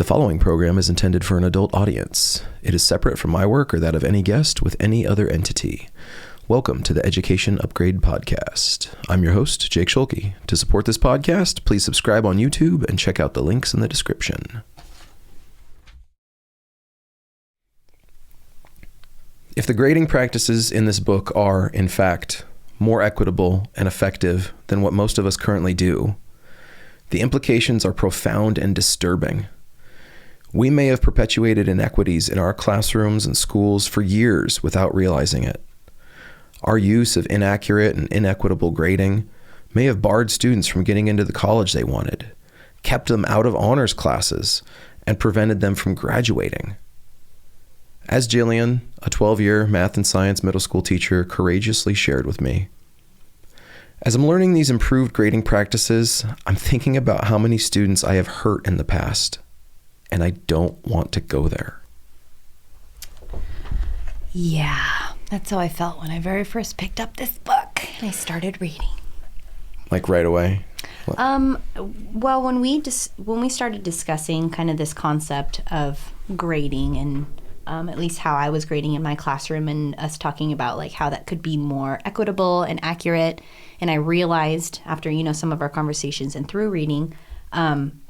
The following program is intended for an adult audience. It is separate from my work or that of any guest with any other entity. Welcome to the Education Upgrade Podcast. I'm your host, Jake Schulke. To support this podcast, please subscribe on YouTube and check out the links in the description. If the grading practices in this book are, in fact, more equitable and effective than what most of us currently do, the implications are profound and disturbing. We may have perpetuated inequities in our classrooms and schools for years without realizing it. Our use of inaccurate and inequitable grading may have barred students from getting into the college they wanted, kept them out of honors classes, and prevented them from graduating. As Jillian, a 12-year math and science middle school teacher, courageously shared with me, as I'm learning these improved grading practices, I'm thinking about how many students I have hurt in the past, and I don't want to go there. Yeah, that's how I felt when I very first picked up this book and I started reading. Like right away? Well, when we started discussing kind of this concept of grading and at least how I was grading in my classroom and us talking about like how that could be more equitable and accurate. And I realized after, some of our conversations and through reading,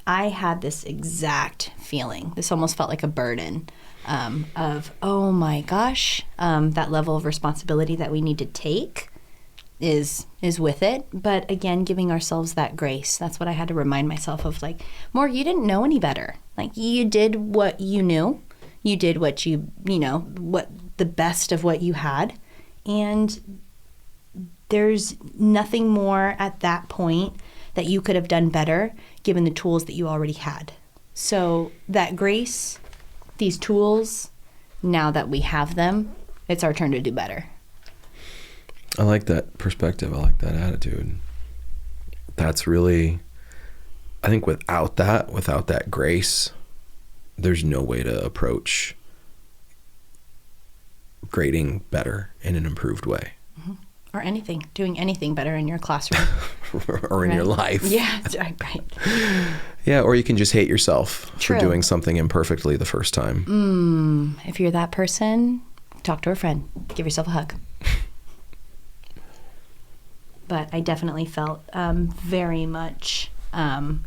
I had this exact feeling. This almost felt like a burden of, oh my gosh, that level of responsibility that we need to take is with it. But again, giving ourselves that grace. That's what I had to remind myself of, like, more, you didn't know any better. Like, you did what you knew. You did what what the best of what you had. And there's nothing more at that point that you could have done better given the tools that you already had. So that grace, these tools, now that we have them, it's our turn to do better. I like that perspective. I like that attitude. That's really, I think without that grace, there's no way to approach grading better in an improved way. Mm-hmm. Or doing anything better in your classroom. or in your life. Yeah, right. Yeah, or you can just hate yourself True. for doing something imperfectly the first time. If you're that person, talk to a friend. Give yourself a hug. But I definitely felt very much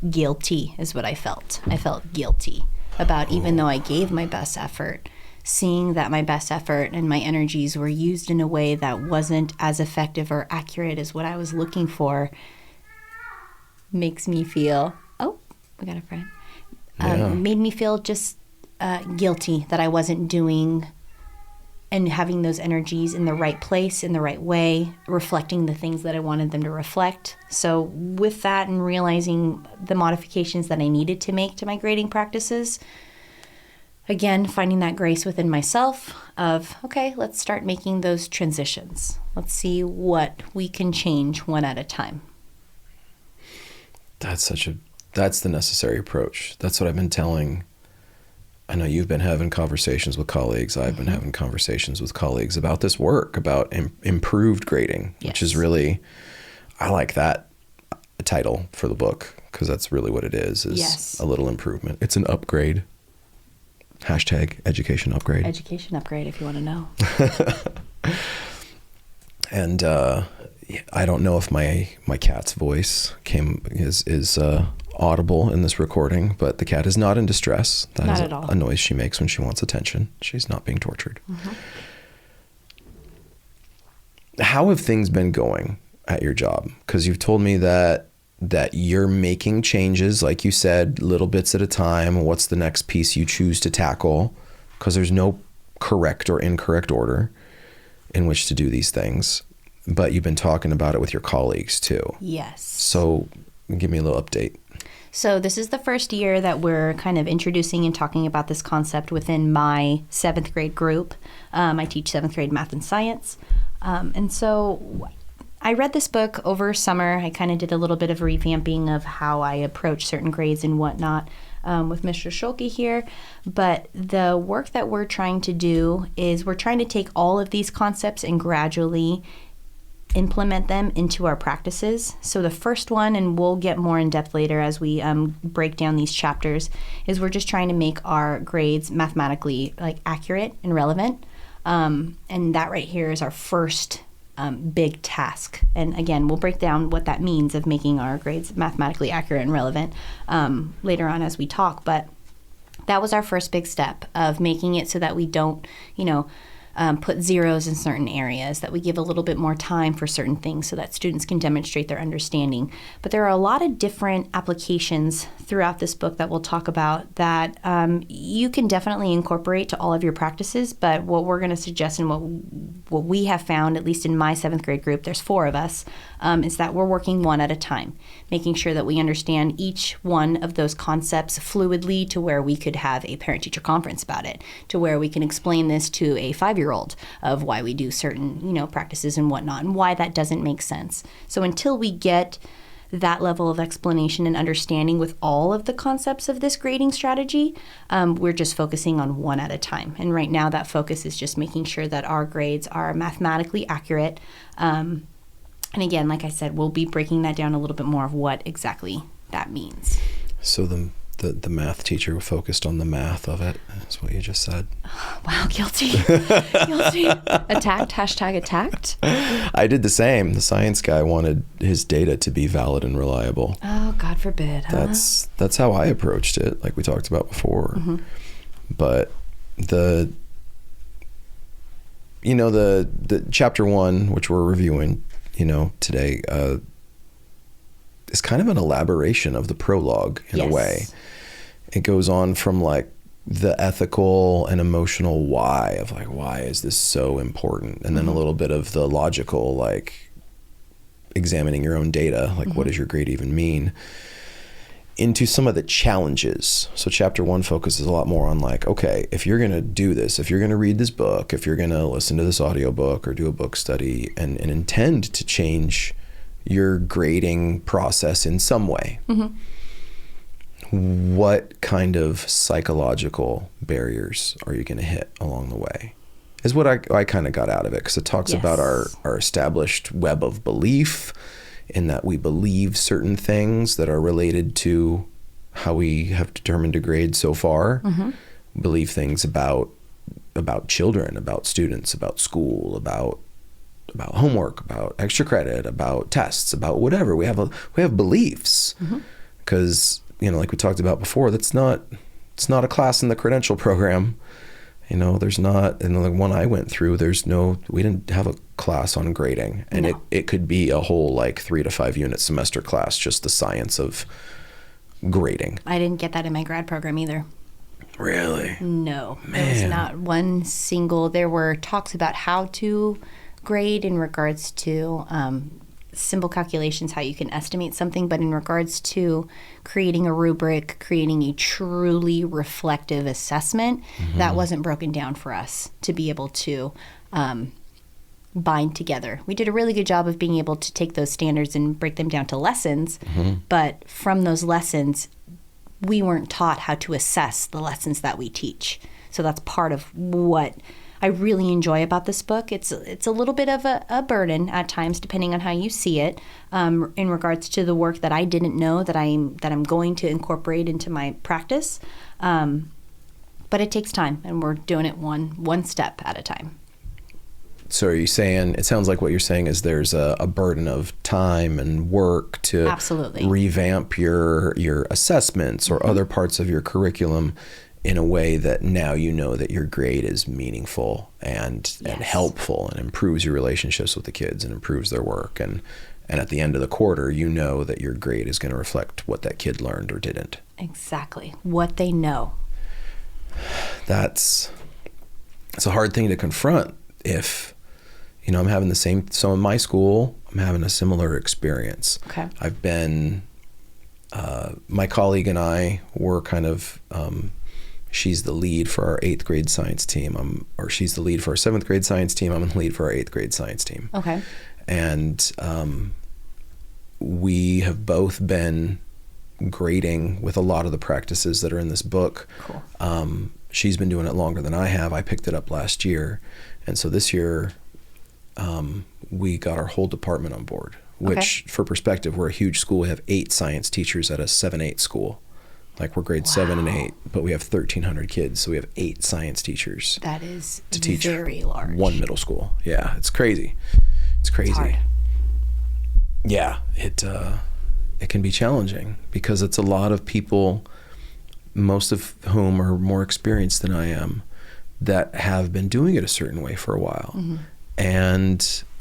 guilty is what I felt. I felt guilty about, even though I gave my best effort, seeing that my best effort and my energies were used in a way that wasn't as effective or accurate as what I was looking for, makes me feel, oh, we got a friend, made me feel just guilty that I wasn't doing and having those energies in the right place, in the right way, reflecting the things that I wanted them to reflect. So with that and realizing the modifications that I needed to make to my grading practices, again, finding that grace within myself of, okay, let's start making those transitions. Let's see what we can change one at a time. That's the necessary approach. That's what I've been telling. I know you've been having conversations with colleagues. I've been having conversations with colleagues about this work, about improved grading, yes. Which is really, I like that title for the book, because that's really what it is yes. A little improvement. It's an upgrade. Hashtag education upgrade. Education upgrade, if you want to know. And I don't know if my cat's voice is audible in this recording, but the cat is not in distress. That not is at all. A noise she makes when she wants attention. She's not being tortured. Mm-hmm. How have things been going at your job? Because you've told me that you're making changes, like you said, little bits at a time. What's the next piece you choose to tackle? Because there's no correct or incorrect order in which to do these things. But you've been talking about it with your colleagues too. Yes. So give me a little update. So this is the first year that we're kind of introducing and talking about this concept within my 7th grade group. I teach 7th grade math and science. And so I read this book over summer. I kind of did a little bit of revamping of how I approach certain grades and whatnot with Mr. Schulke here. But the work that we're trying to do is we're trying to take all of these concepts and gradually implement them into our practices. So the first one, and we'll get more in depth later as we break down these chapters, is we're just trying to make our grades mathematically like accurate and relevant. And that right here is our first big task. And again, we'll break down what that means of making our grades mathematically accurate and relevant later on as we talk. But that was our first big step of making it so that we don't, put zeros in certain areas, that we give a little bit more time for certain things so that students can demonstrate their understanding. But there are a lot of different applications throughout this book that we'll talk about that you can definitely incorporate to all of your practices. But what we're going to suggest and what we have found, at least in my 7th grade group, there's 4 of us, is that we're working one at a time, making sure that we understand each one of those concepts fluidly to where we could have a parent-teacher conference about it, to where we can explain this to a 5-year-old of why we do certain, practices and whatnot, and why that doesn't make sense. So until we get that level of explanation and understanding with all of the concepts of this grading strategy, we're just focusing on one at a time. And right now that focus is just making sure that our grades are mathematically accurate. And again, like I said, we'll be breaking that down a little bit more of what exactly that means. So the math teacher focused on the math of it. That's what you just said. Wow, guilty. Guilty. Attacked. I did the same. The science guy wanted his data to be valid and reliable. Oh, God forbid. Huh? That's how I approached it, like we talked about before. Mm-hmm. But the chapter 1, which we're reviewing, today, is kind of an elaboration of the prologue in a way. It goes on from like the ethical and emotional why of like, why is this so important? And then a little bit of the logical, like examining your own data, like what does your grade even mean? Into some of the challenges. So chapter 1 focuses a lot more on like, okay, if you're going to do this, if you're going to read this book, if you're going to listen to this audiobook or do a book study and intend to change your grading process in some way, what kind of psychological barriers are you going to hit along the way is what I kind of got out of it, because it talks about our established web of belief, in that we believe certain things that are related to how we have determined to grade so far, believe things about children, about students, about school, about homework, about extra credit, about tests, about whatever. We have beliefs, because like we talked about before, it's not a class in the credential program. There's not, in the one I went through, we didn't have a class on grading, and it could be a whole like 3 to 5 unit semester class, just the science of grading. I didn't get that in my grad program either. Really? No, there was not one single. There were talks about how to grade in regards to simple calculations, how you can estimate something, but in regards to creating a rubric, creating a truly reflective assessment, that wasn't broken down for us to be able to bind together. We did a really good job of being able to take those standards and break them down to lessons, but from those lessons, we weren't taught how to assess the lessons that we teach. So that's part of what I really enjoy about this book. It's a little bit of a burden at times, depending on how you see it, in regards to the work that I didn't know that I'm going to incorporate into my practice. But it takes time, and we're doing it one step at a time. So are you saying, it sounds like what you're saying is there's a burden of time and work to absolutely revamp your assessments or other parts of your curriculum in a way that now you know that your grade is meaningful and helpful and improves your relationships with the kids and improves their work. And at the end of the quarter, you know that your grade is going to reflect what that kid learned or didn't. Exactly. What they know. It's a hard thing to confront if, I'm having the same, so in my school, I'm having a similar experience. Okay. I've been, my colleague and I were kind of, she's the lead for our 8th grade science team. She's the lead for our 7th grade science team. I'm the lead for our 8th grade science team. Okay. And we have both been grading with a lot of the practices that are in this book. Cool. She's been doing it longer than I have. I picked it up last year. And so this year, we got our whole department on board, which for perspective, we're a huge school. We have 8 science teachers at a 7-8 school. Like we're grade 7 and 8, but we have 1,300 kids. So we have 8 science teachers. That is to teach very large. one middle school. Yeah, it's crazy. It's crazy. It's hard. Yeah, it can be challenging because it's a lot of people, most of whom are more experienced than I am, that have been doing it a certain way for a while. Mm-hmm.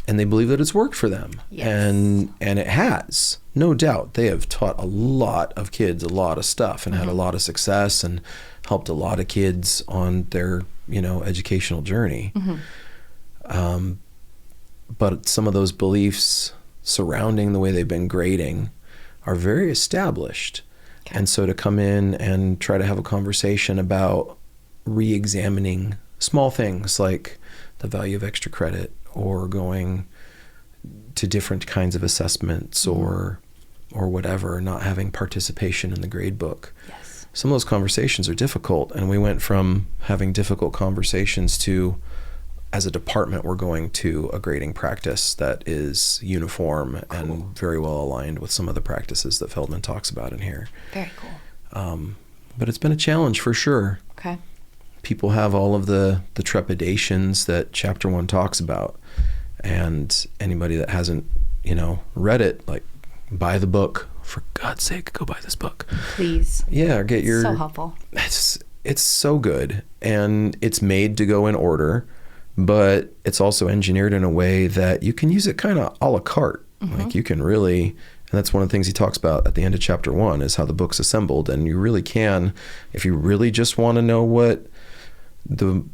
And they believe that it's worked for them. Yes. And it has. No doubt. They have taught a lot of kids a lot of stuff and had a lot of success and helped a lot of kids on their, educational journey. But some of those beliefs surrounding the way they've been grading are very established. Okay. And so to come in and try to have a conversation about re-examining small things like the value of extra credit or going to different kinds of assessments or whatever, not having participation in the grade book. Yes. Some of those conversations are difficult, and we went from having difficult conversations to, as a department, we're going to a grading practice that is uniform and very well aligned with some of the practices that Feldman talks about in here. Very cool. But it's been a challenge for sure. Okay. People have all of the trepidations that Chapter 1 talks about. And anybody that hasn't, read it, like, buy the book. For God's sake, go buy this book. Please. Yeah, get your... So helpful. It's so good. And it's made to go in order, but it's also engineered in a way that you can use it kind of a la carte. Like you can really... And that's one of the things he talks about at the end of Chapter 1 is how the book's assembled. And you really can, if you really just want to know what the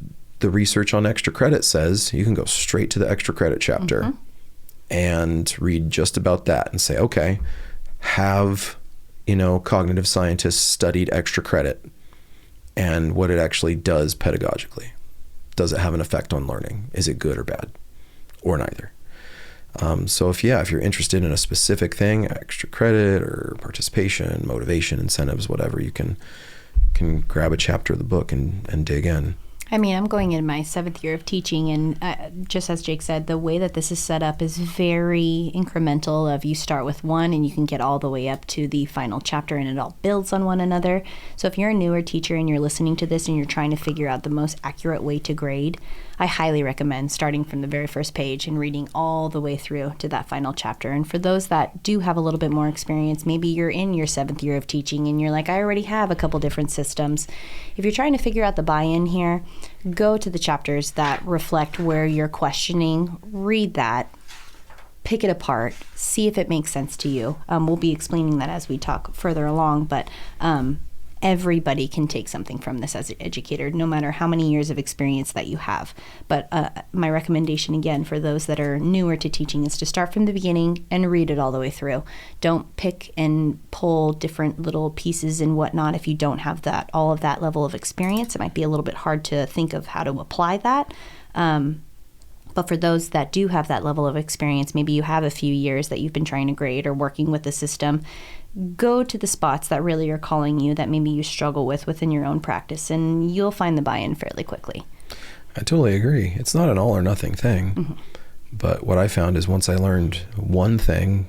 research on extra credit says, you can go straight to the extra credit chapter and read just about that and say, okay, have, cognitive scientists studied extra credit and what it actually does pedagogically? Does it have an effect on learning? Is it good or bad or neither? So if you're interested in a specific thing, extra credit or participation, motivation, incentives, whatever, you can grab a chapter of the book and dig in. I mean, I'm going in my 7th year of teaching, and just as Jake said, the way that this is set up is very incremental. Of you start with one and you can get all the way up to the final chapter, and it all builds on one another. So if you're a newer teacher and you're listening to this and you're trying to figure out the most accurate way to grade, I highly recommend starting from the very first page and reading all the way through to that final chapter. And for those that do have a little bit more experience, maybe you're in your 7th year of teaching and you're like, I already have a couple different systems. If you're trying to figure out the buy-in here, go to the chapters that reflect where you're questioning, read that, pick it apart, see if it makes sense to you. We'll be explaining that as we talk further along, but everybody can take something from this as an educator, no matter how many years of experience that you have. But my recommendation, again, for those that are newer to teaching is to start from the beginning and read it all the way through. Don't pick and pull different little pieces and whatnot if you don't have all of that level of experience. It might be a little bit hard to think of how to apply that. But for those that do have that level of experience, maybe you have a few years that you've been trying to grade or working with the system, go to the spots that really are calling you, that maybe you struggle with within your own practice, and you'll find the buy-in fairly quickly. I totally agree. It's not an all or nothing thing. But what I found is once I learned one thing,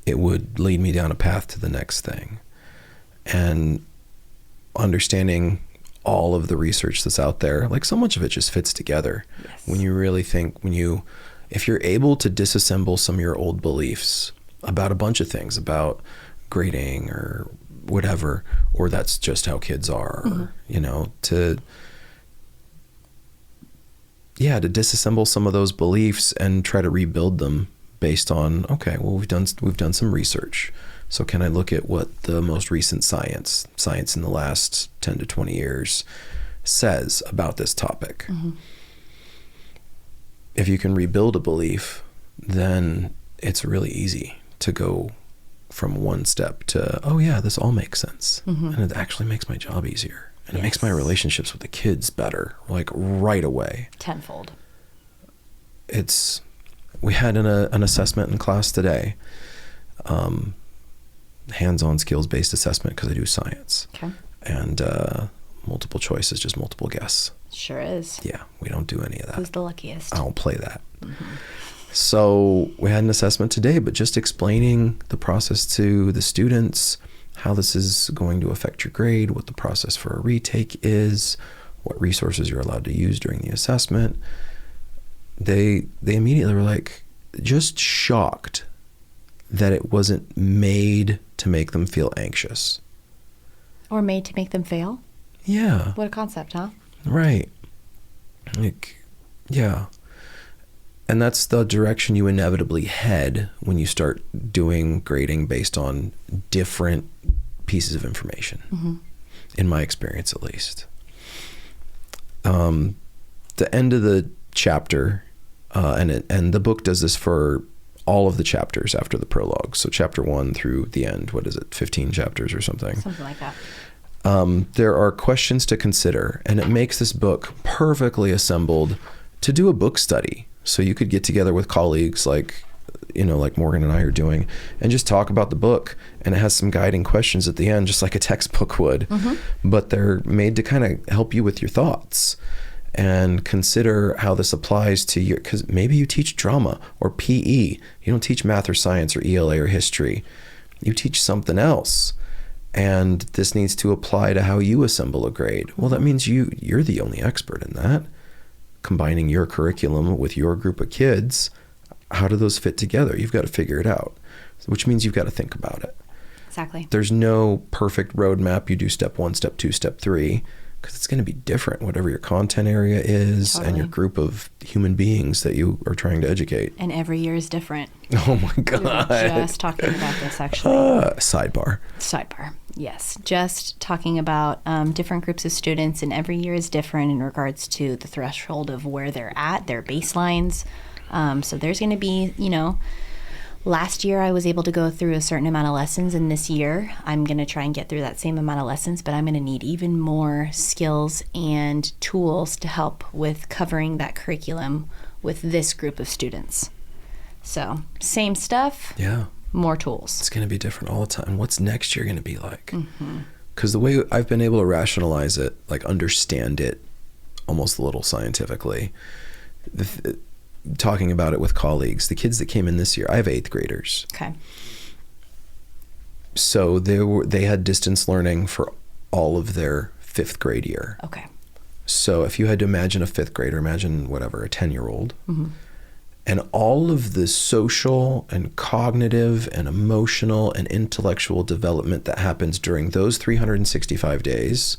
it would lead me down a path to the next thing. And understanding all of the research that's out there, like so much of it just fits together. Yes. When you really think, if you're able to disassemble some of your old beliefs about a bunch of things, about grading or whatever, or that's just how kids are, or, to disassemble some of those beliefs and try to rebuild them based on, okay, well, we've done some research. So can I look at what the most recent science in the last 10 to 20 years says about this topic? If you can rebuild a belief, then it's really easy to go from one step to, oh yeah, this all makes sense. And it actually makes my job easier. And it makes my relationships with the kids better, like right away. Tenfold. We had an assessment in class today, hands-on skills-based assessment because I do science. Okay. And multiple choice is just multiple guess. Sure is. Yeah, we don't do any of that. Who's the luckiest? I don't play that. So we had an assessment today, but just explaining the process to the students, how this is going to affect your grade, what the process for a retake is, what resources you're allowed to use during the assessment. They immediately were like, just shocked that it wasn't made to make them feel anxious. Or made to make them fail? Yeah. What a concept, huh? Right. Like, yeah. And that's the direction you inevitably head when you start doing grading based on different pieces of information, in my experience at least. The end of the chapter, and the book does this for all of the chapters after the prologue. So chapter 1 through the end, what is it, 15 chapters or something? Something like that. There are questions to consider, and it makes this book perfectly assembled to do a book study. So you could get together with colleagues like Morgan and I are doing, and just talk about the book. And it has some guiding questions at the end, just like a textbook would. But they're made to kind of help you with your thoughts and consider how this applies to your, because maybe you teach drama or PE. You don't teach math or science or ELA or history. You teach something else. And this needs to apply to how you assemble a grade. Well, that means you're the only expert in that. Combining your curriculum with your group of kids, how do those fit together? You've got to figure it out, which means you've got to think about it. Exactly. There's no perfect roadmap. You do step 1, step 2, step 3, because it's going to be different, whatever your content area is. Totally. And your group of human beings that you are trying to educate. And every year is different. Oh my God. We were just talking about this actually. Sidebar. Yes. Just talking about different groups of students, and every year is different in regards to the threshold of where they're at, their baselines. So there's going to be, last year I was able to go through a certain amount of lessons, and this year I'm going to try and get through that same amount of lessons, but I'm going to need even more skills and tools to help with covering that curriculum with this group of students. So same stuff. Yeah. More tools. It's going to be different all the time. What's next year going to be like? Because the way I've been able to rationalize it, like understand it almost a little scientifically, talking about it with colleagues, the kids that came in this year, I have 8th graders. Okay. So they had distance learning for all of their 5th grade year. Okay. So if you had to imagine a 5th grader, imagine whatever, a 10-year-old, and all of the social and cognitive and emotional and intellectual development that happens during those 365 days,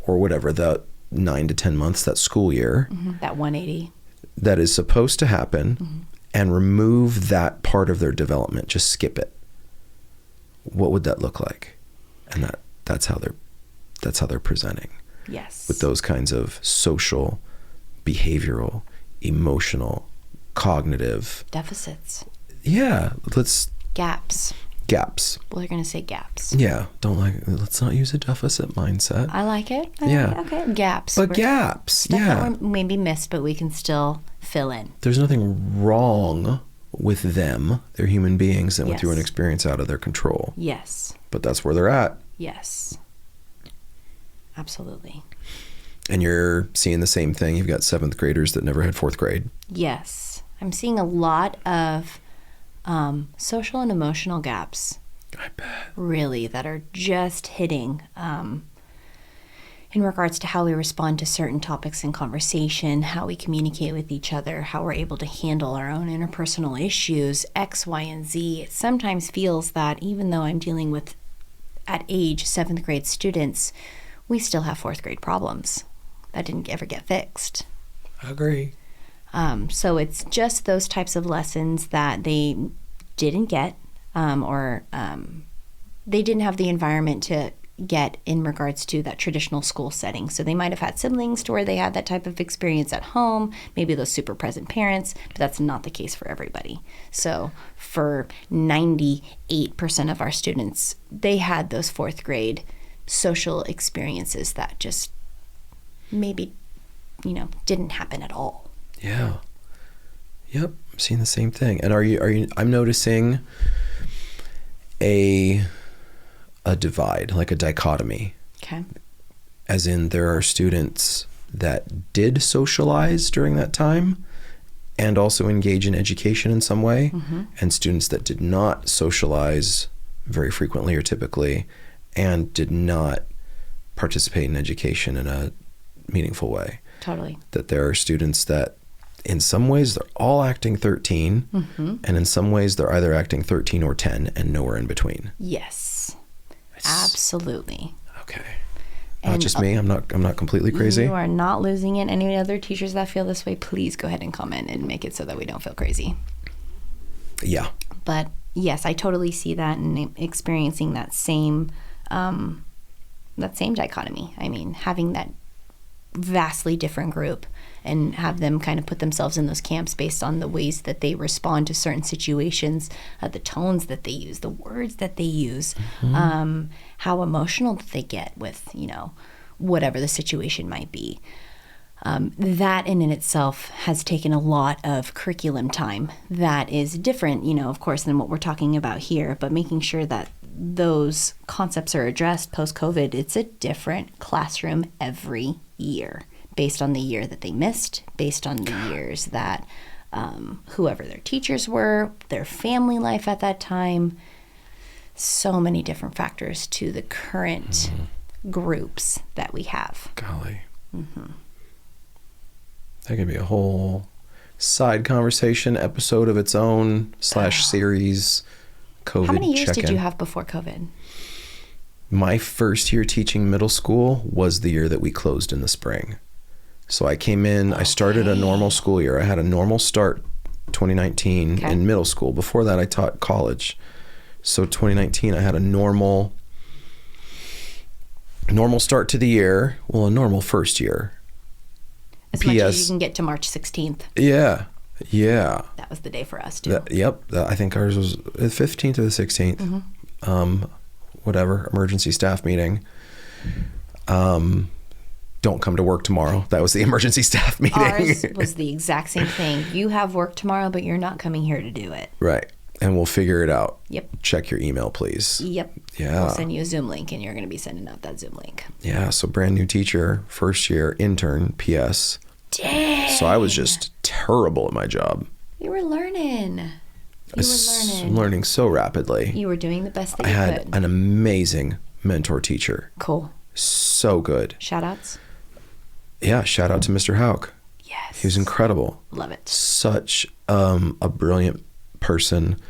or whatever, the 9 to 10 months, that school year. That 180. That is supposed to happen, and remove that part of their development, just skip it. What would that look like? And that's how they're presenting. Yes. With those kinds of social, behavioral, emotional, cognitive deficits. Yeah, gaps. Well, they're going to say gaps. Yeah, let's not use a deficit mindset. I like it. Okay, gaps. But gaps, yeah. That maybe missed, but we can still fill in. There's nothing wrong with them. They're human beings that went through an experience out of their control. Yes. But that's where they're at. Yes. Absolutely. And you're seeing the same thing. You've got 7th graders that never had 4th grade. Yes. I'm seeing a lot of social and emotional gaps. I bet. Really, that are just hitting in regards to how we respond to certain topics in conversation, how we communicate with each other, how we're able to handle our own interpersonal issues, X, Y, and Z. It sometimes feels that even though I'm dealing with, at age, 7th grade students, we still have 4th grade problems that didn't ever get fixed. I agree. So it's just those types of lessons that they didn't get, or they didn't have the environment to get in regards to that traditional school setting. So they might have had siblings to where they had that type of experience at home, maybe those super present parents, but that's not the case for everybody. So for 98% of our students, they had those 4th grade social experiences that just maybe, didn't happen at all. Yeah. Yep. I'm seeing the same thing. And I'm noticing a divide, like a dichotomy. Okay. As in, there are students that did socialize during that time and also engage in education in some way, and students that did not socialize very frequently or typically and did not participate in education in a meaningful way. Totally. That there are students that in some ways they're all acting 13, and in some ways they're either acting 13 or 10 and nowhere in between. Yes. Absolutely. Okay. Not just me. I'm not completely crazy. You are not losing it. Any other teachers that feel this way, please go ahead and comment and make it so that we don't feel crazy. Yeah. But yes, I totally see that and experiencing that same dichotomy. I mean, having that vastly different group and have them kind of put themselves in those camps based on the ways that they respond to certain situations, the tones that they use, the words that they use, how emotional that they get with, whatever the situation might be. That in itself has taken a lot of curriculum time that is different, of course, than what we're talking about here, but making sure that those concepts are addressed post-COVID. It's a different classroom every year based on the year that they missed, based on the years that whoever their teachers were, their family life at that time. So many different factors to the current groups that we have. Golly. That could be a whole side conversation episode of its own / series. COVID. How many years check-in. did you have before COVID? My first year teaching middle school was the year that we closed in the spring. So I came in, I started a normal school year. I had a normal start 2019 in middle school. Before that, I taught college. So 2019, I had a normal start to the year. Well, a normal first year. As much as you can get to March 16th. Yeah. That was the day for us, too. I think ours was the 15th or the 16th. Whatever, emergency staff meeting. Don't come to work tomorrow. That was the emergency staff meeting. Ours was the exact same thing. You have work tomorrow, but you're not coming here to do it. Right. And we'll figure it out. Yep. Check your email, please. Yep. Yeah. We'll send you a Zoom link, and you're going to be sending out that Zoom link. Yeah. So brand new teacher, first year, intern, PS. Dang. So I was just terrible at my job. You were learning. Learning so rapidly. You were doing the best that I you had could. an amazing mentor teacher. Cool. So good. Shout outs? Yeah. Shout out to Mr. Hauk. Yes. He was incredible. Love it. Such a brilliant person.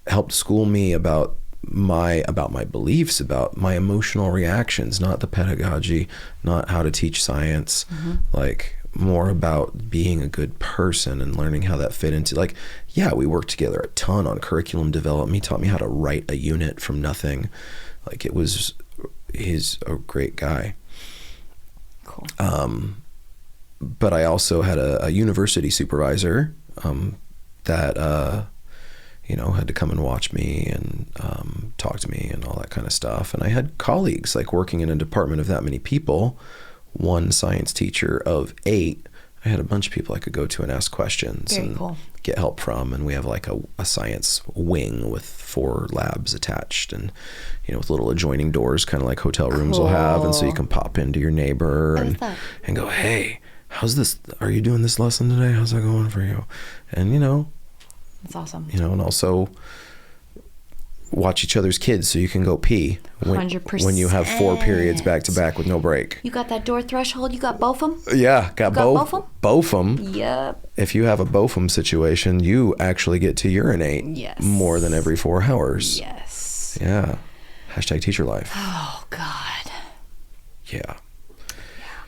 Helped school me about my beliefs, about my emotional reactions, not the pedagogy, not how to teach science, like more about being a good person and learning how that fit into, like, yeah, we worked together a ton on curriculum development. He taught me how to write a unit from nothing. Like he's a great guy. Cool. But I also had a university supervisor that had to come and watch me and talk to me and all that kind of stuff. And I had colleagues, like working in a department of that many people, one science teacher of 8. I had a bunch of people I could go to and ask questions and get help from. And we have like a science wing with 4 labs attached and, with little adjoining doors, kind of like hotel rooms will have. And so you can pop into your neighbor and go, hey, how's this? Are you doing this lesson today? How's that going for you? And, That's awesome. And also watch each other's kids so you can go pee 100%. when you have 4 periods back to back with no break. You got that door threshold? You got both of them? Yeah, got both of them. Yep. If you have a BOFM situation, you actually get to urinate more than every 4 hours. Yes. Yeah. Hashtag teacher life. Oh, God. Yeah.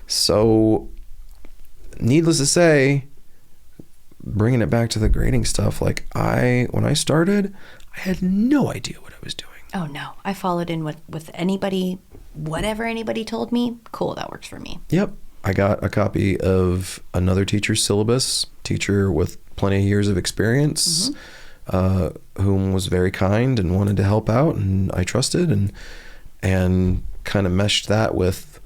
So, needless to say, bringing it back to the grading stuff, like when I started, I had no idea what I was doing. Oh, no. I followed in with anybody, whatever anybody told me. Cool, that works for me. Yep. I got a copy of another teacher's syllabus, teacher with plenty of years of experience, whom was very kind and wanted to help out, and I trusted and kind of meshed that with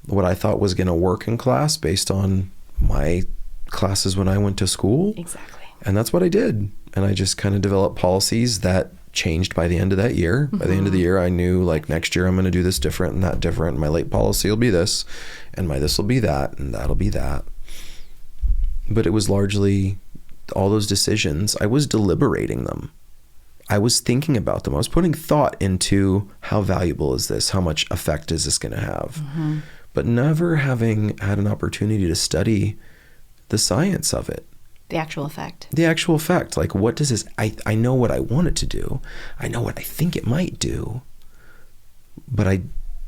what I thought was going to work in class based on my classes when I went to school. Exactly. And that's what I did. And I just kind of developed policies that changed by the end of that year. By the end of the year, I knew, like, next year I'm going to do this different and that different. My late policy will be this, and my this will be that, and that'll be that. But it was largely all those decisions. I was deliberating them. I was thinking about them. I was putting thought into how valuable is this? How much effect is this going to have? Mm-hmm. But never having had an opportunity to study the science of it. The actual effect. The actual effect. Like, what does this... I know what I want it to do. I know what I think it might do. But I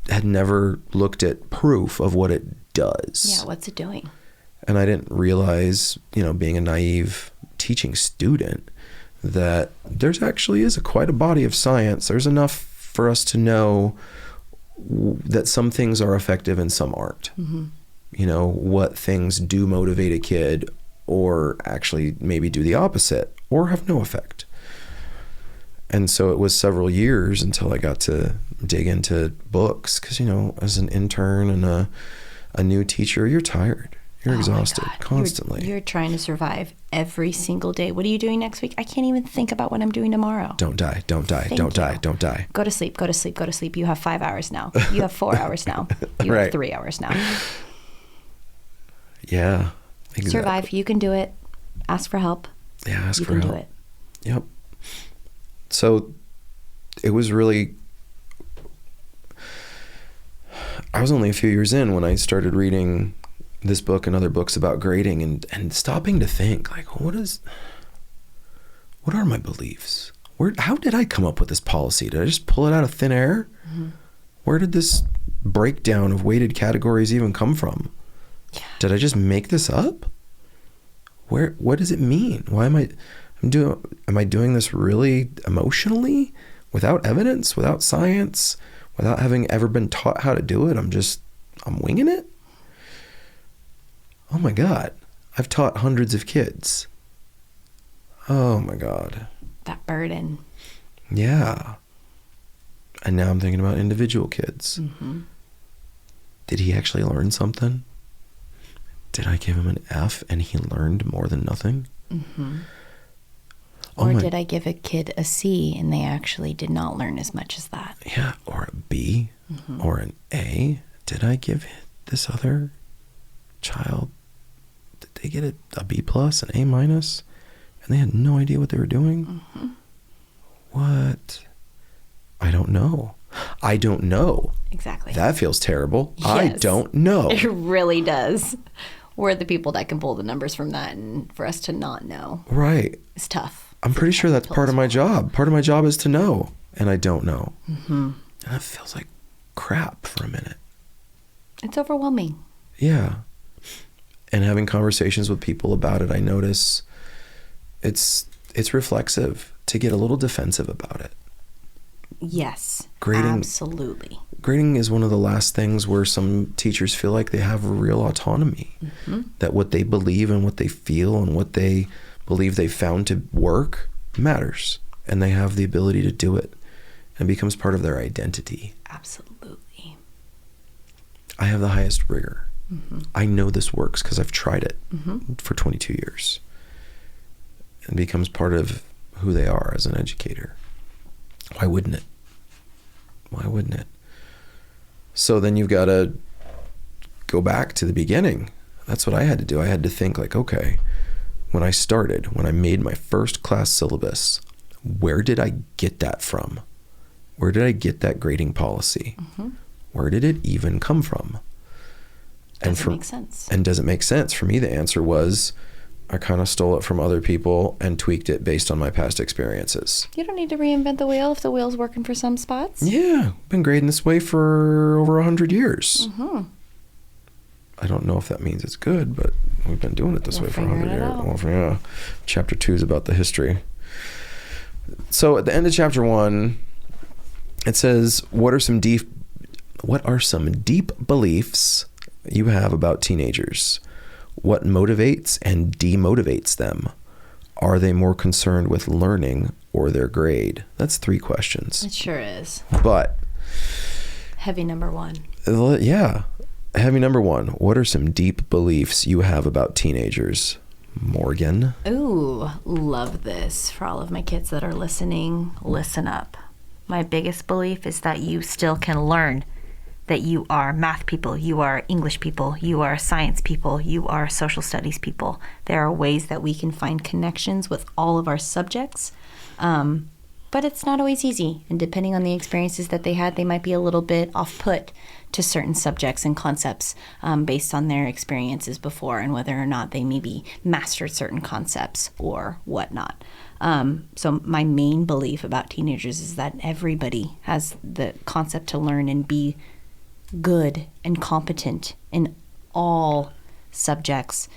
had never looked at proof of what it does. Yeah, what's it doing? And I didn't realize, being a naive teaching student, that there's actually is quite a body of science. There's enough for us to know that some things are effective and some aren't. Mm-hmm. What things do motivate a kid or actually maybe do the opposite or have no effect. And so it was several years until I got to dig into books because, as an intern and a new teacher, you're tired. You're exhausted constantly. You're trying to survive every single day. What are you doing next week? I can't even think about what I'm doing tomorrow. Don't die. Don't die. Thank Don't die. you. Don't die. Go to sleep. Go to sleep. Go to sleep. You have 5 hours now. You have 4 hours now. You Right. have 3 hours now. Yeah. Exactly. Survive. You can do it. Ask for help. Yeah, ask You for can help. do it. Yep. So it was really... I was only a few years in when I started reading this book and other books about grading and stopping to think, like, what are my beliefs? How did I come up with this policy? Did I just pull it out of thin air? Mm-hmm. Where did this breakdown of weighted categories even come from? Yeah. Did I just make this up? What does it mean? Why am I doing this really emotionally, without evidence, without science, without having ever been taught how to do it? I'm winging it? Oh my God. I've taught hundreds of kids. Oh my God. That burden. Yeah. And now I'm thinking about individual kids. Mm-hmm. Did he actually learn something? Did I give him an F and he learned more than nothing? Mm-hmm. Oh Or did I give a kid a C and they actually did not learn as much as that? Yeah, or a B, Mm-hmm. or an A. Did I give this other child, did they get a B plus, an A minus, and they had no idea what they were doing? Mm-hmm. What? I don't know. I don't know. Exactly. That feels terrible. Yes. I don't know. It really does. We're the people that can pull the numbers from that, and for us to not know Right. is tough. I'm pretty sure that's part of my job. Part of my job is to know, and I don't know. Mm-hmm. And that feels like crap for a minute. It's overwhelming. Yeah. And having conversations with people about it, I notice it's reflexive to get a little defensive about it. Yes. Grading- Absolutely. Grading is one of the last things where some teachers feel like they have real autonomy. Mm-hmm. That what they believe and what they feel and what they believe they found to work matters. And they have the ability to do it. And it becomes part of their identity. Absolutely. I have the highest rigor. Mm-hmm. I know this works because I've tried it Mm-hmm. for 22 years. It becomes part of who they are as an educator. Why wouldn't it? Why wouldn't it? So then you've got to go back to the beginning. That's what I had to do. I had to think like, okay, when I made my first class syllabus, where did I get that from? Where did I get that grading policy? Mm-hmm. Where did it even come from? Doesn't make sense. And does it make sense? For me, the answer was I kind of stole it from other people and tweaked it based on my past experiences. You don't need to reinvent the wheel if the wheel's working for some spots. Yeah, been grading this way for over 100 years. Mm-hmm. I don't know if that means it's good, but we've been doing it this We're way for 100 figuring it years. out. Well, yeah. Chapter 2 is about the history. So at the end of chapter 1, it says, what are some deep beliefs you have about teenagers? What motivates and demotivates them? Are they more concerned with learning or their grade? That's 3 questions. It sure is. But Heavy number 1. yeah, heavy number 1. What are some deep beliefs you have about teenagers? Morgan. Ooh, love this. For all of my kids that are listening, listen up. My biggest belief is that you still can learn. that you are math people, you are English people, you are science people, you are social studies people. There are ways that we can find connections with all of our subjects, but it's not always easy. And depending on the experiences that they had, they might be a little bit off-put to certain subjects and concepts based on their experiences before and whether or not they maybe mastered certain concepts or whatnot. So my main belief about teenagers is that everybody has the concept to learn and be good and competent in all subjects,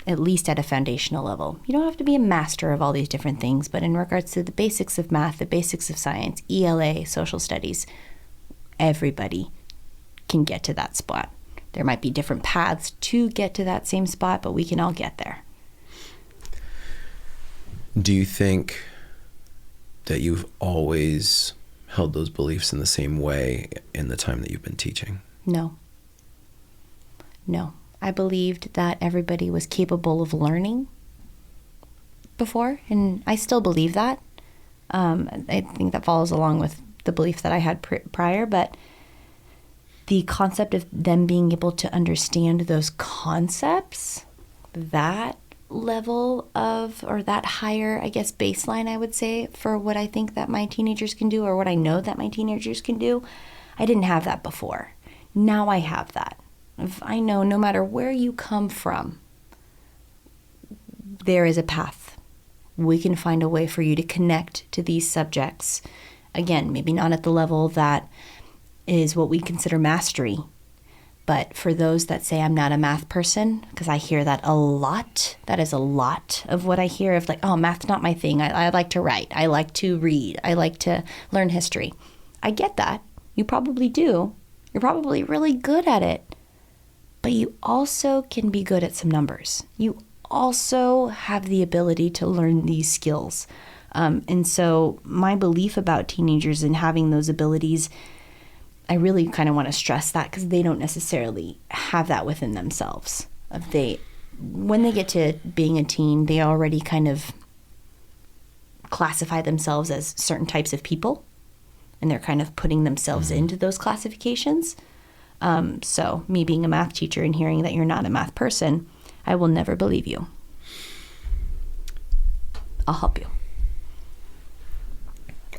at least at a foundational level. You don't have to be a master of all these different things, but in regards to the basics of math, the basics of science, ELA, social studies, everybody can get to that spot. There might be different paths to get to that same spot, but we can all get there. Do you think that you've always held those beliefs in the same way in the time that you've been teaching? No. I believed that everybody was capable of learning before, and I still believe that. I think that follows along with the belief that I had prior, but the concept of them being able to understand those concepts, that level of, or that higher, I guess, baseline, I would say, for what I think that my teenagers can do or what I know that my teenagers can do, I didn't have that before. Now I have that. If I know no matter where you come from, there is a path. We can find a way for you to connect to these subjects. Again, maybe not at the level that is what we consider mastery, but for those that say I'm not a math person, because I hear that a lot, that is a lot of what I hear of like, oh, math's not my thing. I like to write. I like to read. I like to learn history. I get that. You probably do. You're probably really good at it. But you also can be good at some numbers. You also have the ability to learn these skills. And so my belief about teenagers and having those abilities, I really kind of want to stress that because they don't necessarily have that within themselves. When they get to being a teen, they already kind of classify themselves as certain types of people, and they're kind of putting themselves into those classifications. So me being a math teacher and hearing that you're not a math person, I will never believe you. I'll help you.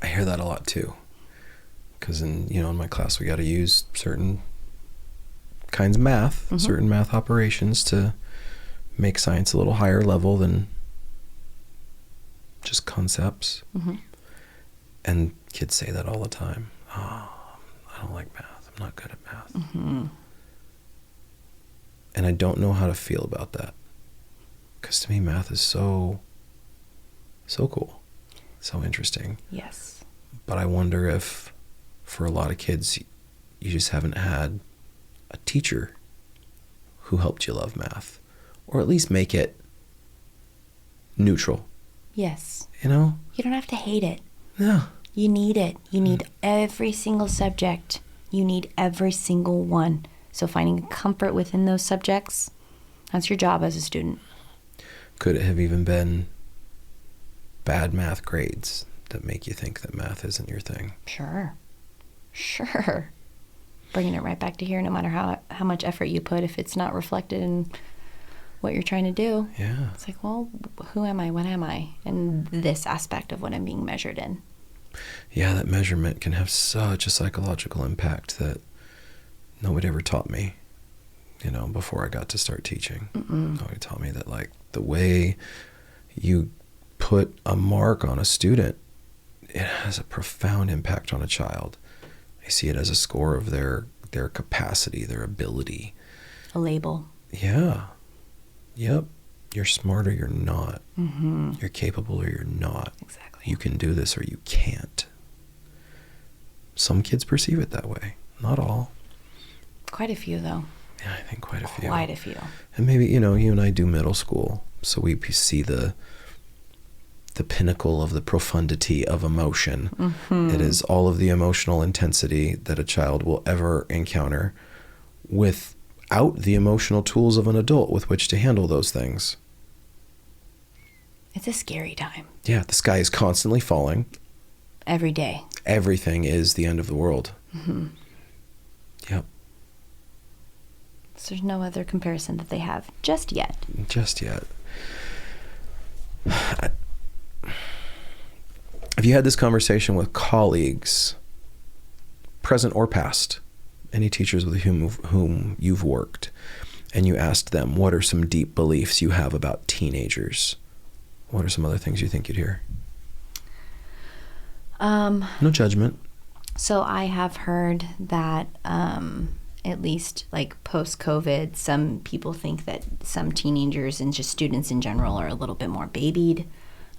I hear that a lot too. Because in my class, we got to use certain kinds of math, certain math operations to make science a little higher level than just concepts. And kids say that all the time. Oh, I don't like math. I'm not good at math. And I don't know how to feel about that. Because to me, math is so cool, so interesting. Yes. But I wonder if for a lot of kids, you just haven't had a teacher who helped you love math, or at least make it neutral. Yes. You know? You don't have to hate it. Yeah. You need it. You need every single subject. You need every single one. So finding comfort within those subjects, that's your job as a student. Could it have even been bad math grades that make you think that math isn't your thing? Sure. Bringing it right back to here, no matter how much effort you put, if it's not reflected in what you're trying to do. Yeah. It's like, well, who am I? What am I? And this aspect of what I'm being measured in. Yeah, that measurement can have such a psychological impact that nobody ever taught me, before I got to start teaching. Nobody taught me that, like, the way you put a mark on a student, it has a profound impact on a child. I see it as a score of their capacity, their ability. A label. Yeah. Yep. You're smart or you're not. You're capable or you're not. Exactly. You can do this or you can't. Some kids perceive it that way. Not all. Quite a few, though. Yeah, I think quite a few. Quite a few. And maybe, you and I do middle school, so we see the pinnacle of the profundity of emotion. It is all of the emotional intensity that a child will ever encounter without the emotional tools of an adult with which to handle those things. It's a scary time. Yeah, the sky is constantly falling. Every day. Everything is the end of the world. Yep. So there's no other comparison that they have just yet. Just yet. Have you had this conversation with colleagues, present or past, any teachers with whom you've worked, and you asked them, what are some deep beliefs you have about teenagers? What are some other things you think you'd hear? No judgment. So I have heard that at least like post-COVID, some people think that some teenagers and just students in general are a little bit more babied,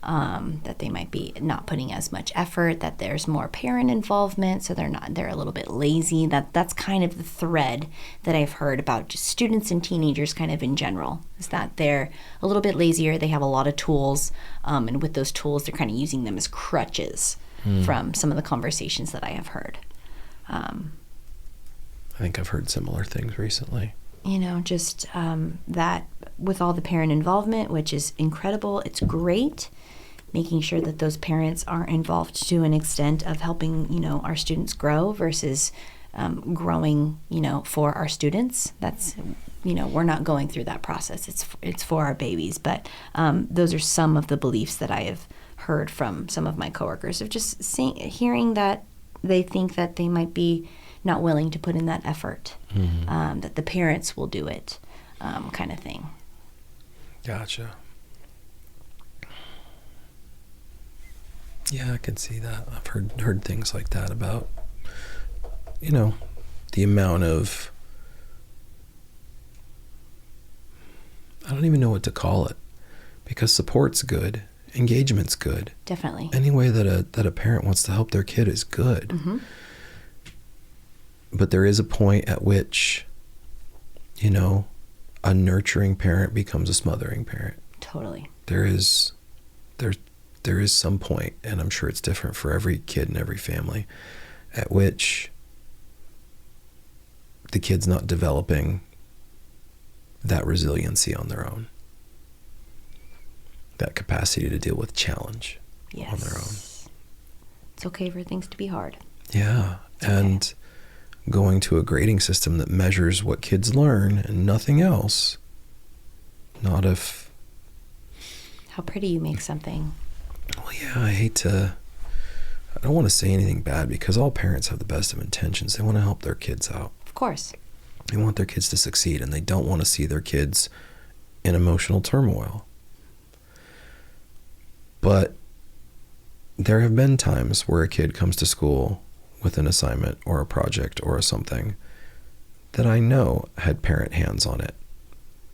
that they might be not putting as much effort, that there's more parent involvement, so they're a little bit lazy. That's kind of the thread that I've heard about just students and teenagers kind of in general, is that they're a little bit lazier, they have a lot of tools, and with those tools, they're kind of using them as crutches from some of the conversations that I have heard. I think I've heard similar things recently. Just that with all the parent involvement, which is incredible, it's great, making sure that those parents are involved to an extent of helping, our students grow versus growing, for our students. That's, we're not going through that process. It's for our babies. But those are some of the beliefs that I have heard from some of my coworkers of just hearing that they think that they might be not willing to put in that effort, that the parents will do it, kind of thing. Gotcha. Yeah, I can see that. I've heard things like that about, the amount of, I don't even know what to call it, because support's good, engagement's good. Definitely. Any way that a parent wants to help their kid is good. Mm-hmm. But there is a point at which, a nurturing parent becomes a smothering parent. Totally. There is some point, and I'm sure it's different for every kid and every family, at which the kid's not developing that resiliency on their own, that capacity to deal with challenge on their own. It's okay for things to be hard. Yeah, and going to a grading system that measures what kids learn and nothing else, not if... How pretty you make something. Well, yeah, I don't want to say anything bad, because all parents have the best of intentions. They want to help their kids out. Of course. They want their kids to succeed, and they don't want to see their kids in emotional turmoil. But there have been times where a kid comes to school with an assignment or a project or something that I know had parent hands on it.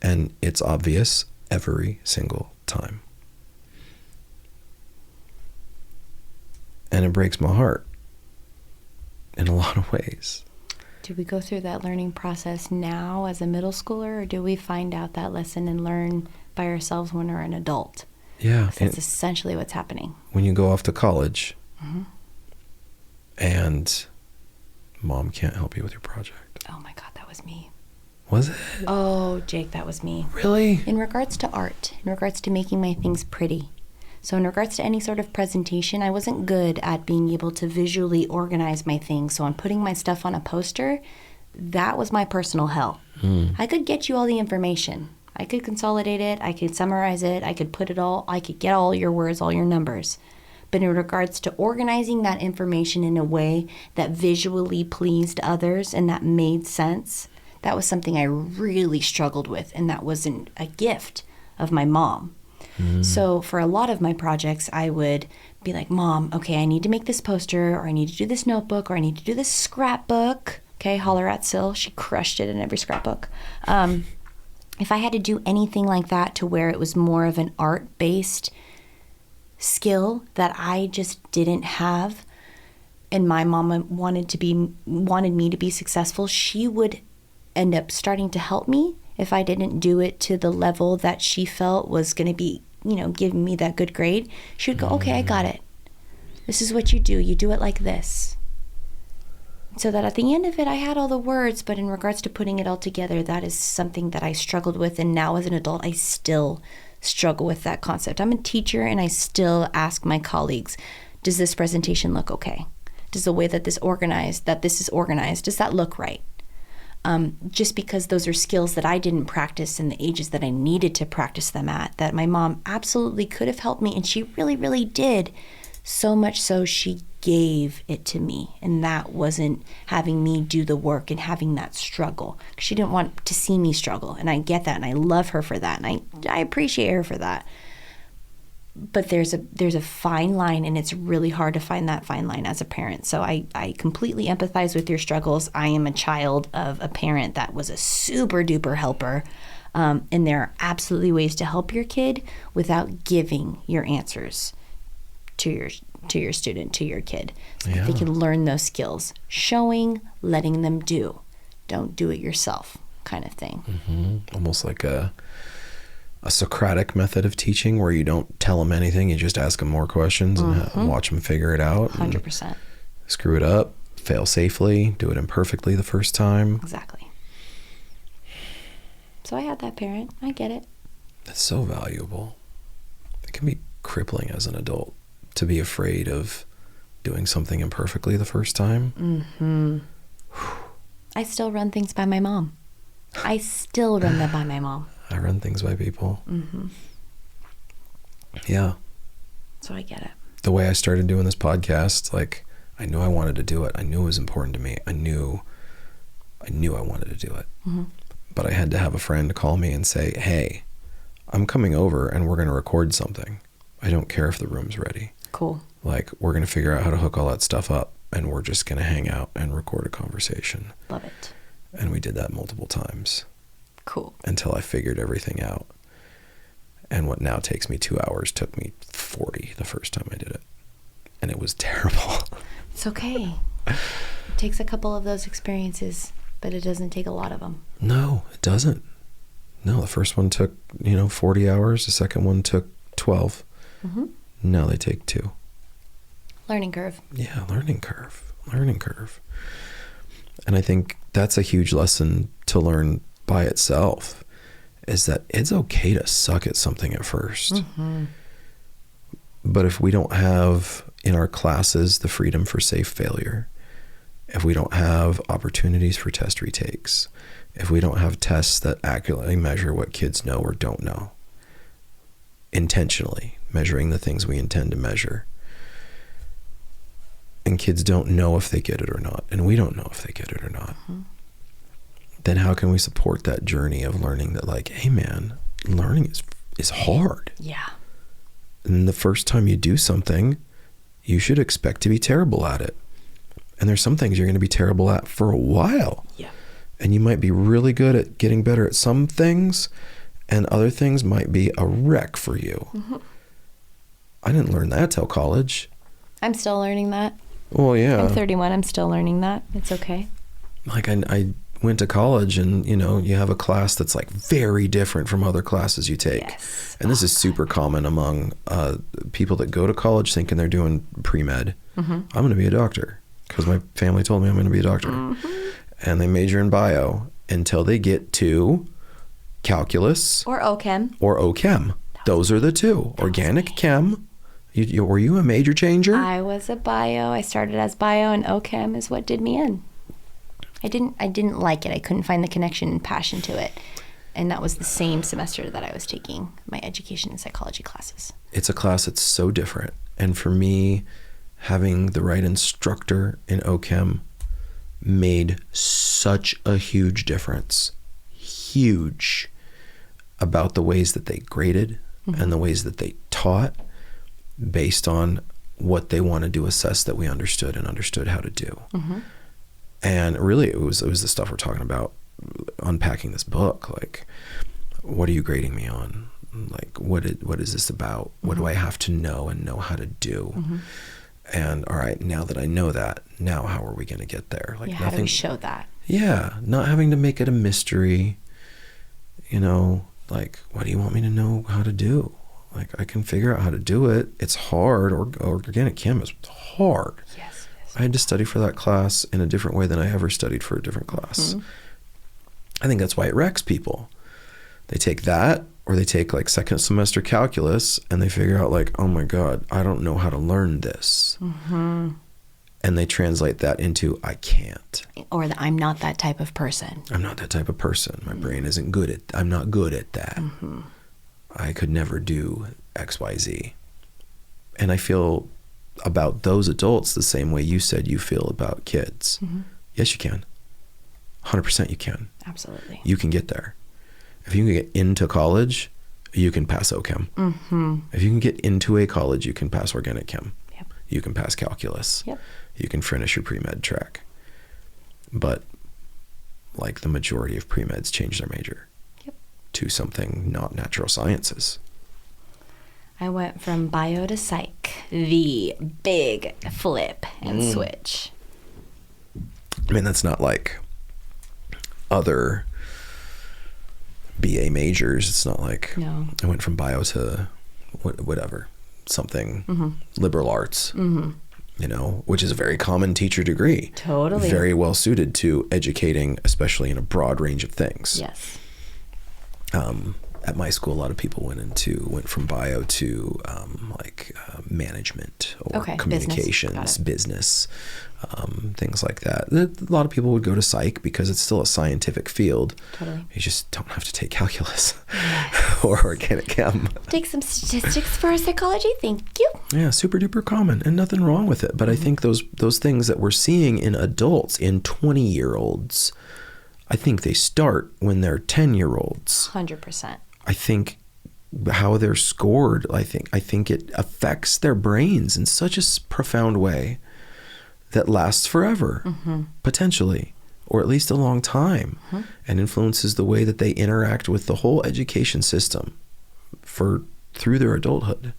And it's obvious every single time. And it breaks my heart in a lot of ways. Do we go through that learning process now as a middle schooler, or do we find out that lesson and learn by ourselves when we're an adult? Yeah. That's essentially what's happening. When you go off to college, and mom can't help you with your project. Oh my God, that was me. Was it? Oh, Jake, that was me. Really? In regards to art, in regards to making my things pretty. So in regards to any sort of presentation, I wasn't good at being able to visually organize my things. So on putting my stuff on a poster, that was my personal hell. I could get you all the information. I could consolidate it. I could summarize it. I could put it all. I could get all your words, all your numbers. But in regards to organizing that information in a way that visually pleased others and that made sense, that was something I really struggled with. And that wasn't a gift of my mom. So for a lot of my projects, I would be like, Mom, okay, I need to make this poster, or I need to do this notebook, or I need to do this scrapbook. Okay, holler at Sil. She crushed it in every scrapbook. If I had to do anything like that to where it was more of an art-based skill that I just didn't have, and my mom wanted me to be successful, she would end up starting to help me if I didn't do it to the level that she felt was going to be, giving me that good grade. She would go, okay, I got it. This is what you do. You do it like this. So that at the end of it, I had all the words, but in regards to putting it all together, that is something that I struggled with. And now as an adult, I still struggle with that concept. I'm a teacher, and I still ask my colleagues, does this presentation look okay? Does the way that this is organized, does that look right? just because those are skills that I didn't practice in the ages that I needed to practice them at, that my mom absolutely could have helped me, and she really, really did. So much so she gave it to me, and that wasn't having me do the work and having that struggle. She didn't want to see me struggle, and I get that, and I love her for that, and I appreciate her for that. But there's a fine line, and it's really hard to find that fine line as a parent. So I completely empathize with your struggles. I am a child of a parent that was a super duper helper. And there are absolutely ways to help your kid without giving your answers to your student, to your kid, so that they can learn those skills. Showing, letting them do. Don't do it yourself kind of thing. Mm-hmm. Almost like a Socratic method of teaching, where you don't tell them anything, you just ask them more questions and watch them figure it out. 100%. Screw it up, fail safely, do it imperfectly the first time. Exactly. So I had that parent. I get it. That's so valuable. It can be crippling as an adult to be afraid of doing something imperfectly the first time. Mm-hmm. I still run things by my mom. I still run them by my mom. I run things by people. Mm-hmm. Yeah. So I get it. The way I started doing this podcast, like, I knew I wanted to do it. I knew it was important to me. I knew I wanted to do it. Mm-hmm. But I had to have a friend call me and say, hey, I'm coming over and we're going to record something. I don't care if the room's ready. Cool. Like, we're going to figure out how to hook all that stuff up, and we're just going to hang out and record a conversation. Love it. And we did that multiple times. Cool. Until I figured everything out. And what now takes me 2 hours took me 40 the first time I did it. And it was terrible. It's okay. It takes a couple of those experiences, but it doesn't take a lot of them. No, it doesn't. No, the first one took, 40 hours. The second one took 12. Mm-hmm. Now they take 2. Learning curve. Yeah, learning curve. And I think that's a huge lesson to learn by itself, is that it's okay to suck at something at first. Mm-hmm. But if we don't have in our classes the freedom for safe failure, if we don't have opportunities for test retakes, if we don't have tests that accurately measure what kids know or don't know, intentionally measuring the things we intend to measure, and kids don't know if they get it or not, and we don't know if they get it or not, mm-hmm. then how can we support that journey of learning that, like, hey man, learning is hard. Yeah. And the first time you do something, you should expect to be terrible at it. And there's some things you're going to be terrible at for a while. Yeah. And you might be really good at getting better at some things, and other things might be a wreck for you. Mm-hmm. I didn't learn that till college. I'm still learning that. Well, yeah. I'm 31. I'm still learning that. It's okay. Like, I went to college, and you have a class that's like very different from other classes you take. Yes. And this is super common among people that go to college thinking they're doing pre-med. Mm-hmm. I'm going to be a doctor because my family told me I'm going to be a doctor. Mm-hmm. And they major in bio until they get to calculus Or OChem. or OChem. Those are the two. Organic chem. Were you a major changer? I was a bio. I started as bio, and OChem is what did me in. I didn't like it. I couldn't find the connection and passion to it. And that was the same semester that I was taking my education and psychology classes. It's a class that's so different. And for me, having the right instructor in OChem made such a huge difference. Huge. About the ways that they graded mm-hmm. and the ways that they taught based on what they wanted to assess that we understood and understood how to do. Mm-hmm. And really, it was the stuff we're talking about, unpacking this book. Like, what are you grading me on? Like, what is this about? What mm-hmm. do I have to know and know how to do? Mm-hmm. And all right, now that I know that, now how are we going to get there? Like, how do we show that? Yeah, not having to make it a mystery. Like, what do you want me to know how to do? Like, I can figure out how to do it. It's hard. Organic chem is hard. Yes. I had to study for that class in a different way than I ever studied for a different class. Mm-hmm. I think that's why it wrecks people. They take that, or they take like second semester calculus, and they figure out like, oh my God, I don't know how to learn this. Mm-hmm. And they translate that into, I can't. Or I'm not that type of person. I'm not that type of person. My brain isn't good at, I'm not good at that. Mm-hmm. I could never do X, Y, Z. And I feel about those adults the same way you said you feel about kids. Mm-hmm. Yes, you can. 100% you can. Absolutely. You can get there. If you can get into college, you can pass OChem. Mm-hmm. If you can get into a college, you can pass organic chem. Yep. You can pass calculus. Yep. You can finish your pre-med track. But like the majority of pre-meds change their major to something not natural sciences. I went from bio to psych, the big flip and switch. I mean, that's not like other BA majors. It's not like I went from bio to whatever, something liberal arts, you know, which is a very common teacher degree. Totally. Very well suited to educating, especially in a broad range of things. Yes. At my school, a lot of people went from bio to management or communications, business, things like that. A lot of people would go to psych because it's still a scientific field. Totally. You just don't have to take calculus or organic chem. Take some statistics for psychology. Thank you. Yeah, super duper common and nothing wrong with it. But I think those things that we're seeing in adults, in 20-year-olds, I think they start when they're 10-year-olds. 100%. I think how they're scored, I think it affects their brains in such a profound way that lasts forever, potentially, or at least a long time, and influences the way that they interact with the whole education system through their adulthood.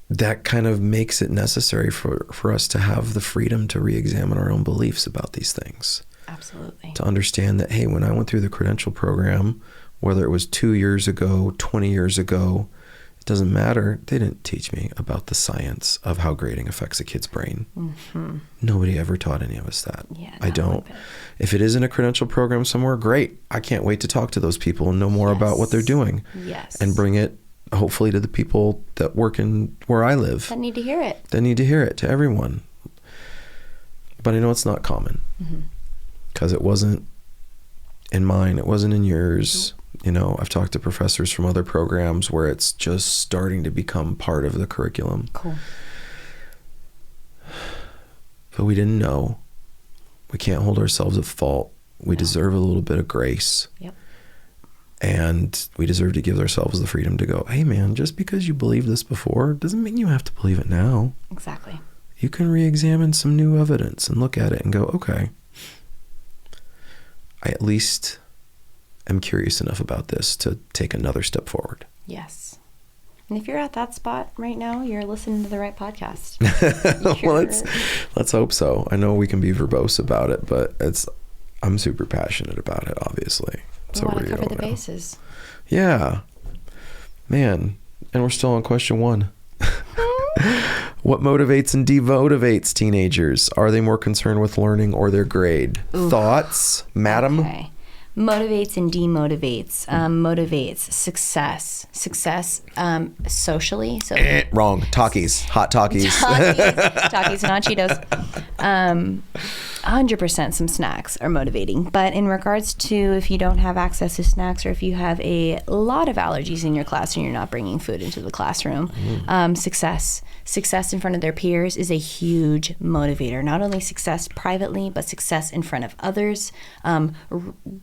That kind of makes it necessary for us to have the freedom to re-examine our own beliefs about these things. Absolutely. To understand that, hey, when I went through the credential program, whether it was 2 years ago, 20 years ago, it doesn't matter. They didn't teach me about the science of how grading affects a kid's brain. Mm-hmm. Nobody ever taught any of us that. Yeah, I don't. If it is in a credential program somewhere, great. I can't wait to talk to those people and know more about what they're doing. Yes. And bring it, hopefully, to the people that work in where I live. That need to hear it. That need to hear it, to everyone. But I know it's not common. Because it wasn't in mine, it wasn't in yours. You know, I've talked to professors from other programs where it's just starting to become part of the curriculum. Cool. But we didn't know. We can't hold ourselves at fault. We deserve a little bit of grace. Yep. And we deserve to give ourselves the freedom to go, hey man, just because you believed this before doesn't mean you have to believe it now. Exactly. You can re-examine some new evidence and look at it and go, okay, I at least am curious enough about this to take another step forward. Yes. And if you're at that spot right now, you're listening to the right podcast. Well, let's hope so. I know we can be verbose about it, but I'm super passionate about it, obviously. We want to cover the bases. Yeah. Man. And we're still on question 1. What motivates and demotivates teenagers? Are they more concerned with learning or their grade? Oof. Thoughts, madam? Okay. Motivates and demotivates. Motivates success socially. So wrong. Talkies. Hot Talkies. Talkies, not Cheetos. 100% some snacks are motivating. But in regards to if you don't have access to snacks or if you have a lot of allergies in your class and you're not bringing food into the classroom, success in front of their peers is a huge motivator. Not only success privately, but success in front of others.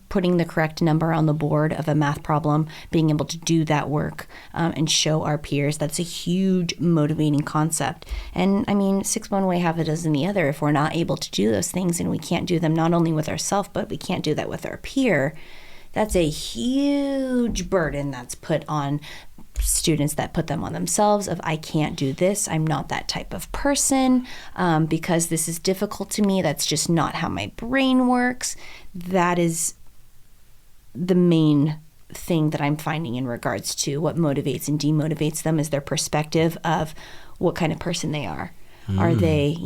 Putting the correct number on the board of a math problem, being able to do that work and show our peers, that's a huge motivating concept. And I mean, 6 one way, half a dozen the other. If we're not able to do those things and we can't do them not only with ourselves, but we can't do that with our peer, that's a huge burden that's put on students, that put them on themselves of, I can't do this, I'm not that type of person, because this is difficult to me, that's just not how my brain works. That is the main thing that I'm finding in regards to what motivates and demotivates them, is their perspective of what kind of person they are. Are they,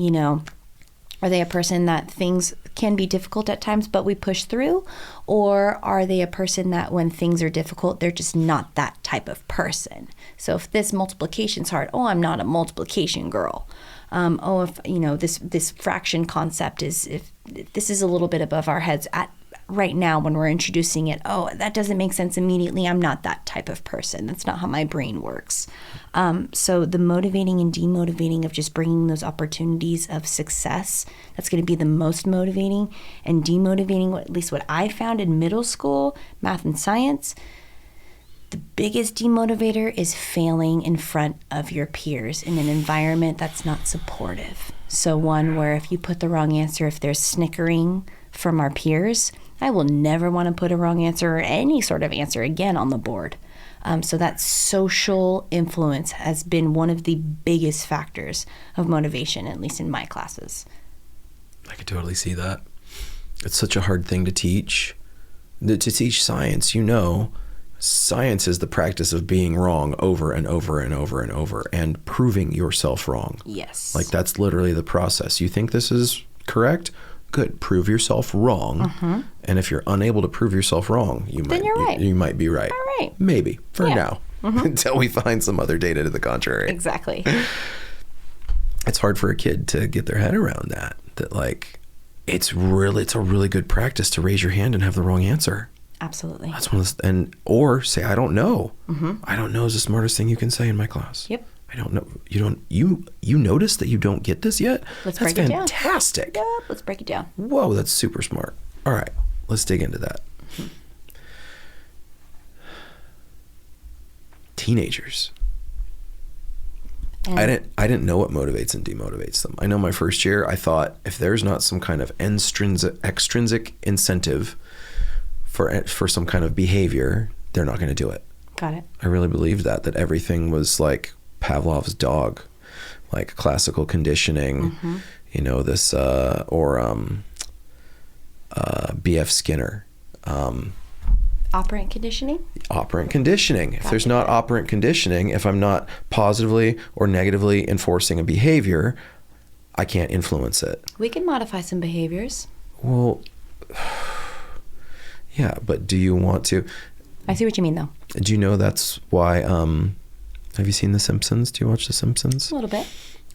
Are they a person that things can be difficult at times, but we push through? Or are they a person that when things are difficult, they're just not that type of person? So if this multiplication's hard, oh, I'm not a multiplication girl. If, this fraction concept if this is a little bit above our heads at right now when we're introducing it, oh, that doesn't make sense immediately. I'm not that type of person. That's not how my brain works. So the motivating and demotivating of just bringing those opportunities of success, that's going to be the most motivating, and demotivating, at least what I found in middle school, math and science, the biggest demotivator is failing in front of your peers in an environment that's not supportive. So one where if you put the wrong answer, if there's snickering from our peers, I will never want to put a wrong answer or any sort of answer again on the board. So that social influence has been one of the biggest factors of motivation, at least in my classes. I could totally see that. It's such a hard thing to teach. To teach science, science is the practice of being wrong over and over and over and over and proving yourself wrong. Yes. Like that's literally the process. You think this is correct? Good. Prove yourself wrong. Mm-hmm. And if you're unable to prove yourself wrong, you might be right. All right. Maybe for now, until we find some other data to the contrary. Exactly. It's hard for a kid to get their head around that like it's a really good practice to raise your hand and have the wrong answer. Absolutely. That's one of the, or say, I don't know. Mm-hmm. I don't know is the smartest thing you can say in my class. Yep. I don't know. You notice that you don't get this yet? Let's break it down. That's fantastic. Yep, let's break it down. Whoa, that's super smart. All right, let's dig into that. Mm-hmm. Teenagers. I didn't know what motivates and demotivates them. I know my first year, I thought if there's not some kind of extrinsic incentive for some kind of behavior, they're not going to do it. Got it. I really believed that everything was like Pavlov's dog, like classical conditioning, B.F. Skinner. Operant conditioning? Operant conditioning. If there's not operant conditioning, if I'm not positively or negatively enforcing a behavior, I can't influence it. We can modify some behaviors. Well, yeah, but do you want to? I see what you mean, though. Do you know that's why, have you seen The Simpsons? Do you watch The Simpsons? A little bit.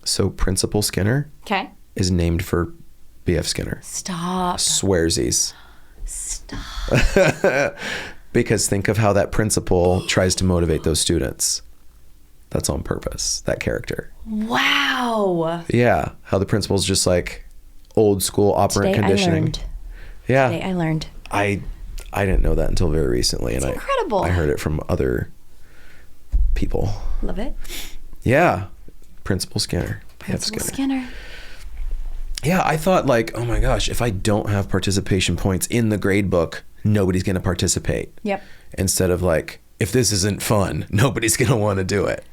So Principal Skinner is named for B.F. Skinner. Stop. Swearsies. Stop. Because think of how that principal tries to motivate those students. That's on purpose, that character. Wow. Yeah, how the principal's just like old school operant conditioning. Today I learned. I didn't know that until very recently. It's incredible. I heard it from other people. Love it. Yeah. Principal Skinner. Principal Skinner. Yeah, I thought like, oh my gosh, if I don't have participation points in the grade book, nobody's going to participate. Yep. Instead of like, if this isn't fun, nobody's going to want to do it.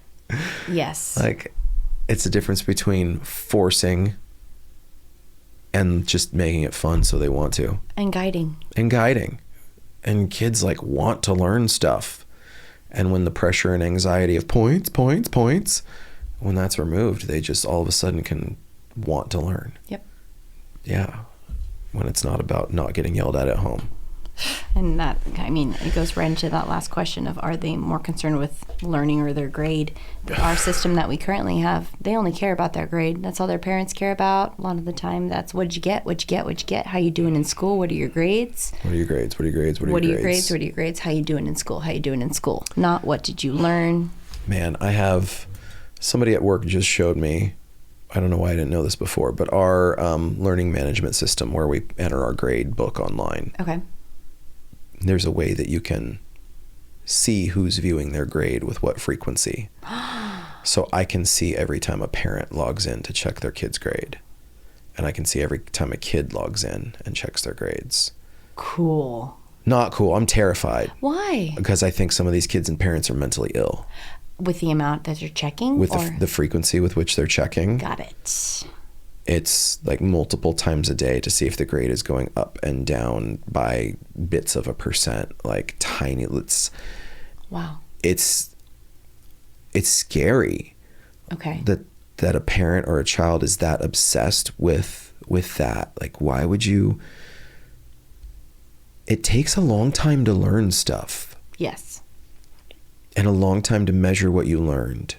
Yes. Like, it's a difference between forcing and just making it fun so they want to. And guiding. And kids like want to learn stuff. And when the pressure and anxiety of points, when that's removed, they just all of a sudden can want to learn. Yep. Yeah. When it's not about not getting yelled at home. And that, I mean, it goes right into that last question of, are they more concerned with learning or their grade? Our system that we currently have, they only care about their grade. That's all their parents care about. A lot of the time, that's what'd you get, how you doing in school, what are your grades? What are your grades? How you doing in school? Not what did you learn? Man, I have somebody at work just showed me, I don't know why I didn't know this before, but our learning management system where we enter our grade book online. Okay. There's a way that you can see who's viewing their grade with what frequency. So I can see every time a parent logs in to check their kid's grade. And I can see every time a kid logs in and checks their grades. Cool. Not cool. I'm terrified. Why? Because I think some of these kids and parents are mentally ill. With the amount that you're checking? With the frequency with which they're checking. Got it. It's like multiple times a day to see if the grade is going up and down by bits of a percent, like tiny. Wow. It's scary. Okay. That a parent or a child is that obsessed with with that. Like, why would you? It takes a long time to learn stuff. Yes. And a long time to measure what you learned.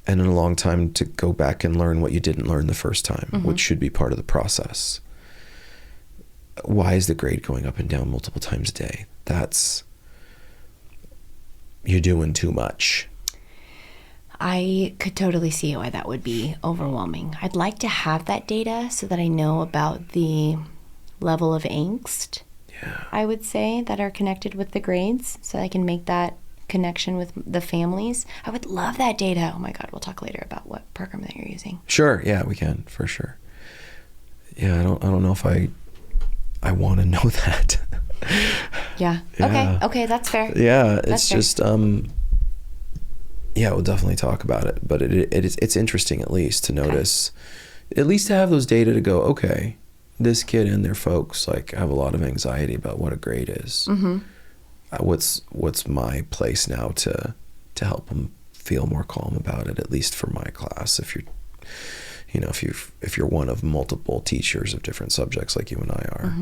And a long time to go back and learn what you didn't learn the first time, which should be part of the process. Why is the grade going up and down multiple times a day? You're doing too much. I could totally see why that would be overwhelming. I'd like to have that data so that I know about the level of angst, I would say, that are connected with the grades, so I can make that connection with the families. I would love that data. Oh my God, we'll talk later about what program that you're using. Sure, yeah, we can, for sure. Yeah, I don't know if I want to know that. Yeah. Okay, that's fair. Yeah, That's it's fair. just yeah, we'll definitely talk about it, but it's interesting at least to notice, at least to have those data to go, okay, this kid and their folks like have a lot of anxiety about what a grade is. What's my place now to help them feel more calm about it, at least for my class. If you're one of multiple teachers of different subjects like you and I are,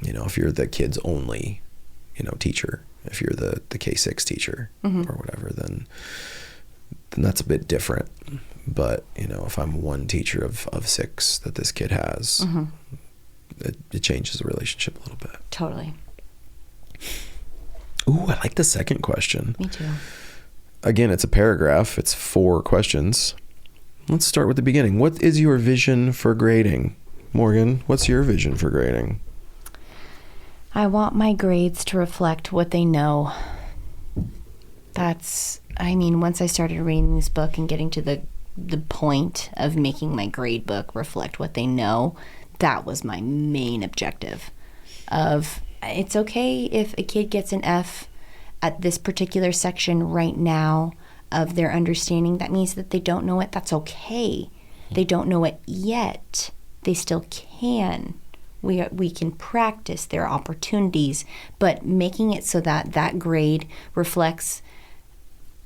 if you're the kids only, teacher, if you're the K-6 teacher or whatever, then that's a bit different. But, if I'm one teacher of 6 that this kid has, it changes the relationship a little bit. Totally. Ooh, I like the second question. Me too. Again, it's a paragraph. It's 4 questions. Let's start with the beginning. What is your vision for grading? Morgan, what's your vision for grading? I want my grades to reflect what they know. Once I started reading this book and getting to the point of making my grade book reflect what they know, that was my main objective. It's okay if a kid gets an F at this particular section right now of their understanding. That means that they don't know it. That's okay. They don't know it yet. They still can. We can practice their opportunities, but making it so that that grade reflects,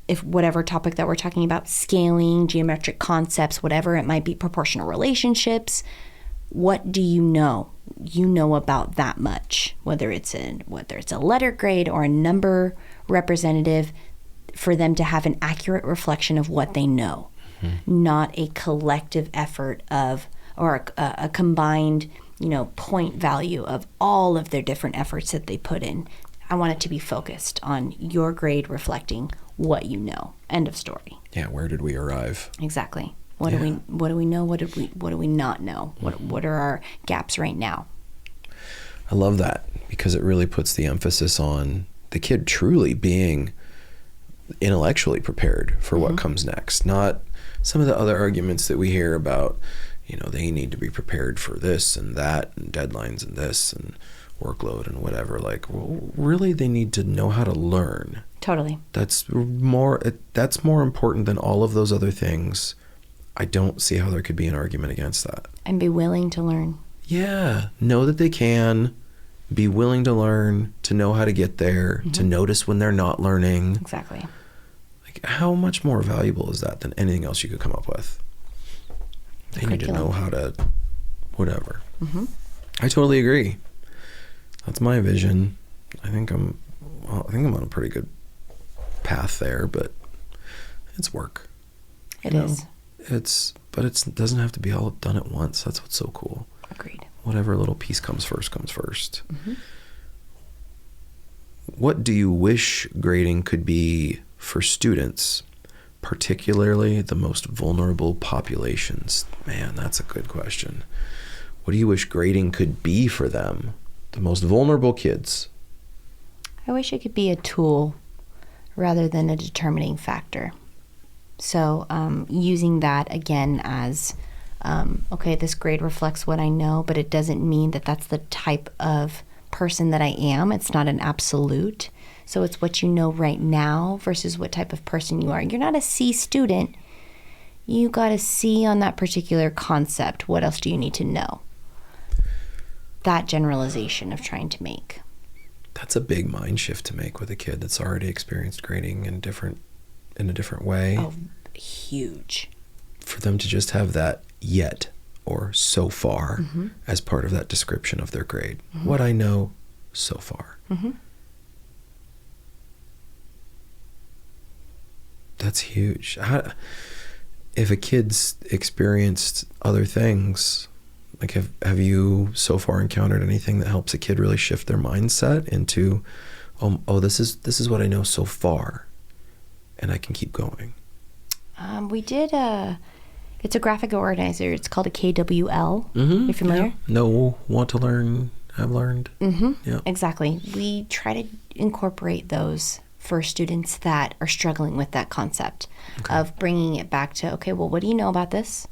if whatever topic that we're talking about, scaling, geometric concepts, whatever it might be, proportional relationships, what do you know? You know about that much, whether it's a letter grade or a number representative, for them to have an accurate reflection of what they know, not a collective effort or a combined, point value of all of their different efforts that they put in. I want it to be focused on your grade reflecting what you know. End of story. Yeah, where did we arrive? Exactly. What do we know? What do we not know? What are our gaps right now? I love that, because it really puts the emphasis on the kid truly being intellectually prepared for what comes next, not some of the other arguments that we hear about, they need to be prepared for this and that and deadlines and this and workload and whatever. Like, well, really, they need to know how to learn. Totally. That's more important than all of those other things. I don't see how there could be an argument against that. And be willing to learn. Yeah. Know that they can. Be willing to learn, to know how to get there, to notice when they're not learning. Exactly. Like, how much more valuable is that than anything else you could come up with? They need to know how to, whatever. I totally agree. That's my vision. I think I'm on a pretty good path there, but it's work. It is. But it doesn't have to be all done at once. That's what's so cool. Agreed. Whatever little piece comes first comes first. What do you wish grading could be for students, particularly the most vulnerable populations? Man, that's a good question. What do you wish grading could be for them, the most vulnerable kids? I wish it could be a tool rather than a determining factor. So using that again as, okay, this grade reflects what I know, but it doesn't mean that that's the type of person that I am. It's not an absolute. So it's what you know right now versus what type of person you are. You're not a C student. You got a C on that particular concept. What else do you need to know? That generalization of trying to make. That's a big mind shift to make with a kid that's already experienced grading in a different way. Oh, huge. For them to just have that yet or so far as part of that description of their grade. What I know so far. That's huge. If a kid's experienced other things, like have you so far encountered anything that helps a kid really shift their mindset into, this is what I know so far, and I can keep going? We did it's a graphic organizer. It's called a KWL. You familiar? Yeah. Know, want to learn, have learned. Yeah. Exactly. We try to incorporate those for students that are struggling with that concept of bringing it back to, okay, well, what do you know about this?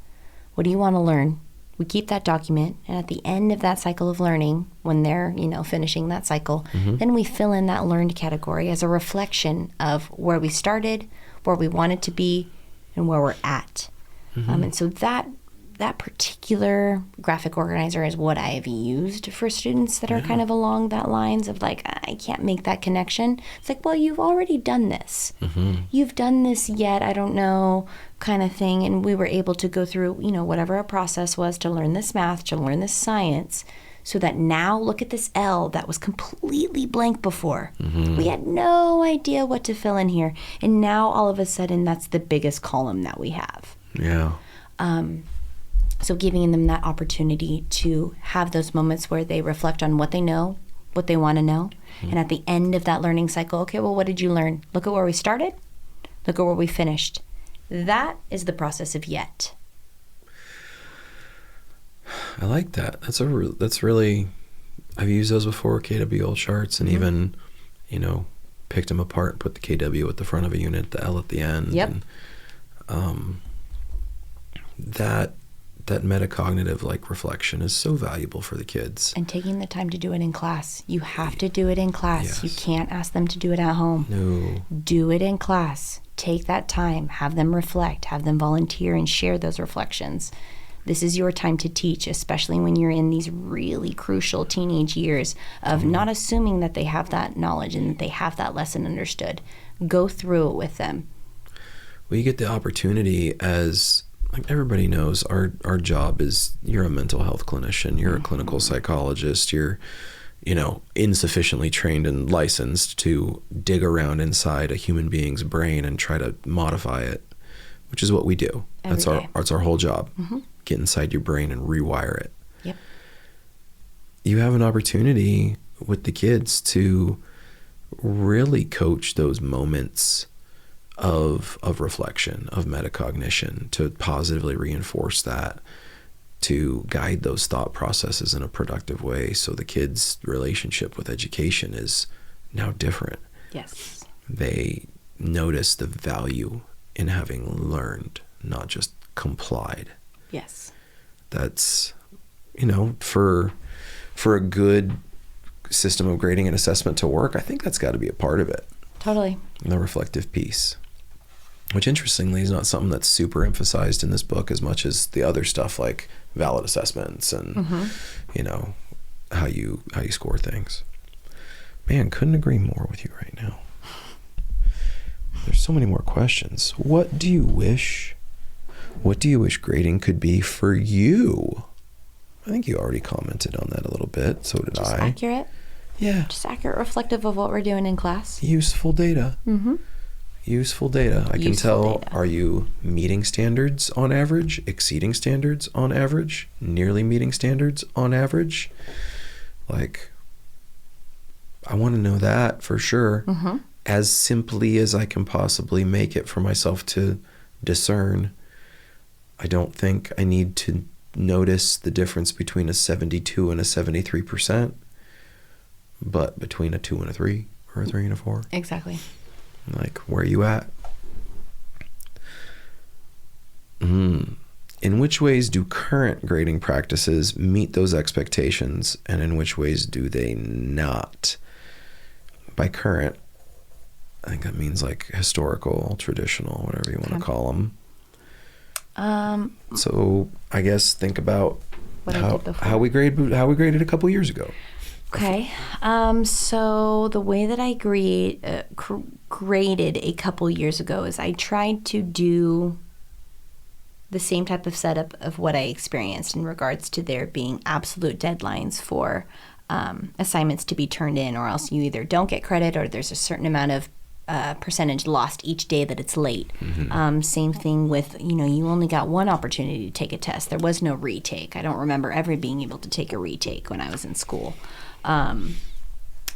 What do you want to learn? We keep that document, and at the end of that cycle of learning, when they're, finishing that cycle, then we fill in that learned category as a reflection of where we started, where we wanted to be, and where we're at. And so that particular graphic organizer is what I have used for students that are kind of along that lines of like, I can't make that connection. It's like, well, you've already done this. You've done this yet, I don't know, kind of thing. And we were able to go through, whatever our process was to learn this math, to learn this science, so that now look at this L that was completely blank before. We had no idea what to fill in here. And now all of a sudden, that's the biggest column that we have. Yeah. So giving them that opportunity to have those moments where they reflect on what they know, what they want to know. And at the end of that learning cycle, okay, well, what did you learn? Look at where we started. Look at where we finished. That is the process of yet. I like that. That's really, I've used those before, KWL charts, and even, picked them apart, put the KW at the front of a unit, the L at the end. Yep. And, that metacognitive reflection is so valuable for the kids. And taking the time to do it in class. You have to do it in class. Yes. You can't ask them to do it at home. No. Do it in class. Take that time. Have them reflect. Have them volunteer and share those reflections. This is your time to teach, especially when you're in these really crucial teenage years of not assuming that they have that knowledge and that they have that lesson understood. Go through it with them. Well, you get the opportunity as... everybody knows our job is, you're a mental health clinician, you're a clinical psychologist, you're, insufficiently trained and licensed to dig around inside a human being's brain and try to modify it, which is what we do. That's our whole job. Get inside your brain and rewire it. Yep. You have an opportunity with the kids to really coach those moments of reflection, of metacognition, to positively reinforce that, to guide those thought processes in a productive way, so the kids' relationship with education is now different. Yes. They notice the value in having learned, not just complied. Yes. That's, for a good system of grading and assessment to work, I think that's got to be a part of it. Totally. The reflective piece. Which, interestingly, is not something that's super emphasized in this book as much as the other stuff like valid assessments and, how you score things. Man, couldn't agree more with you right now. There's so many more questions. What do you wish grading could be for you? I think you already commented on that a little bit. So did I. Just accurate? Yeah. Just accurate, reflective of what we're doing in class. Useful data. Useful data. I can tell, are you meeting standards on average, exceeding standards on average, nearly meeting standards on average? I want to know that for sure. As simply as I can possibly make it for myself to discern. I don't think I need to notice the difference between a 72 and a 73%, but between a 2 and a 3 or a 3 and a 4. Exactly. Where are you at? In which ways do current grading practices meet those expectations, and in which ways do they not? By current, I think that means historical, traditional, whatever you want to call them. So I guess think about how we graded a couple years ago. Okay. So the way that I graded a couple years ago is I tried to do the same type of setup of what I experienced in regards to there being absolute deadlines for assignments to be turned in, or else you either don't get credit or there's a certain amount of percentage lost each day that it's late. Same thing with, you only got one opportunity to take a test. There was no retake. I don't remember ever being able to take a retake when I was in school.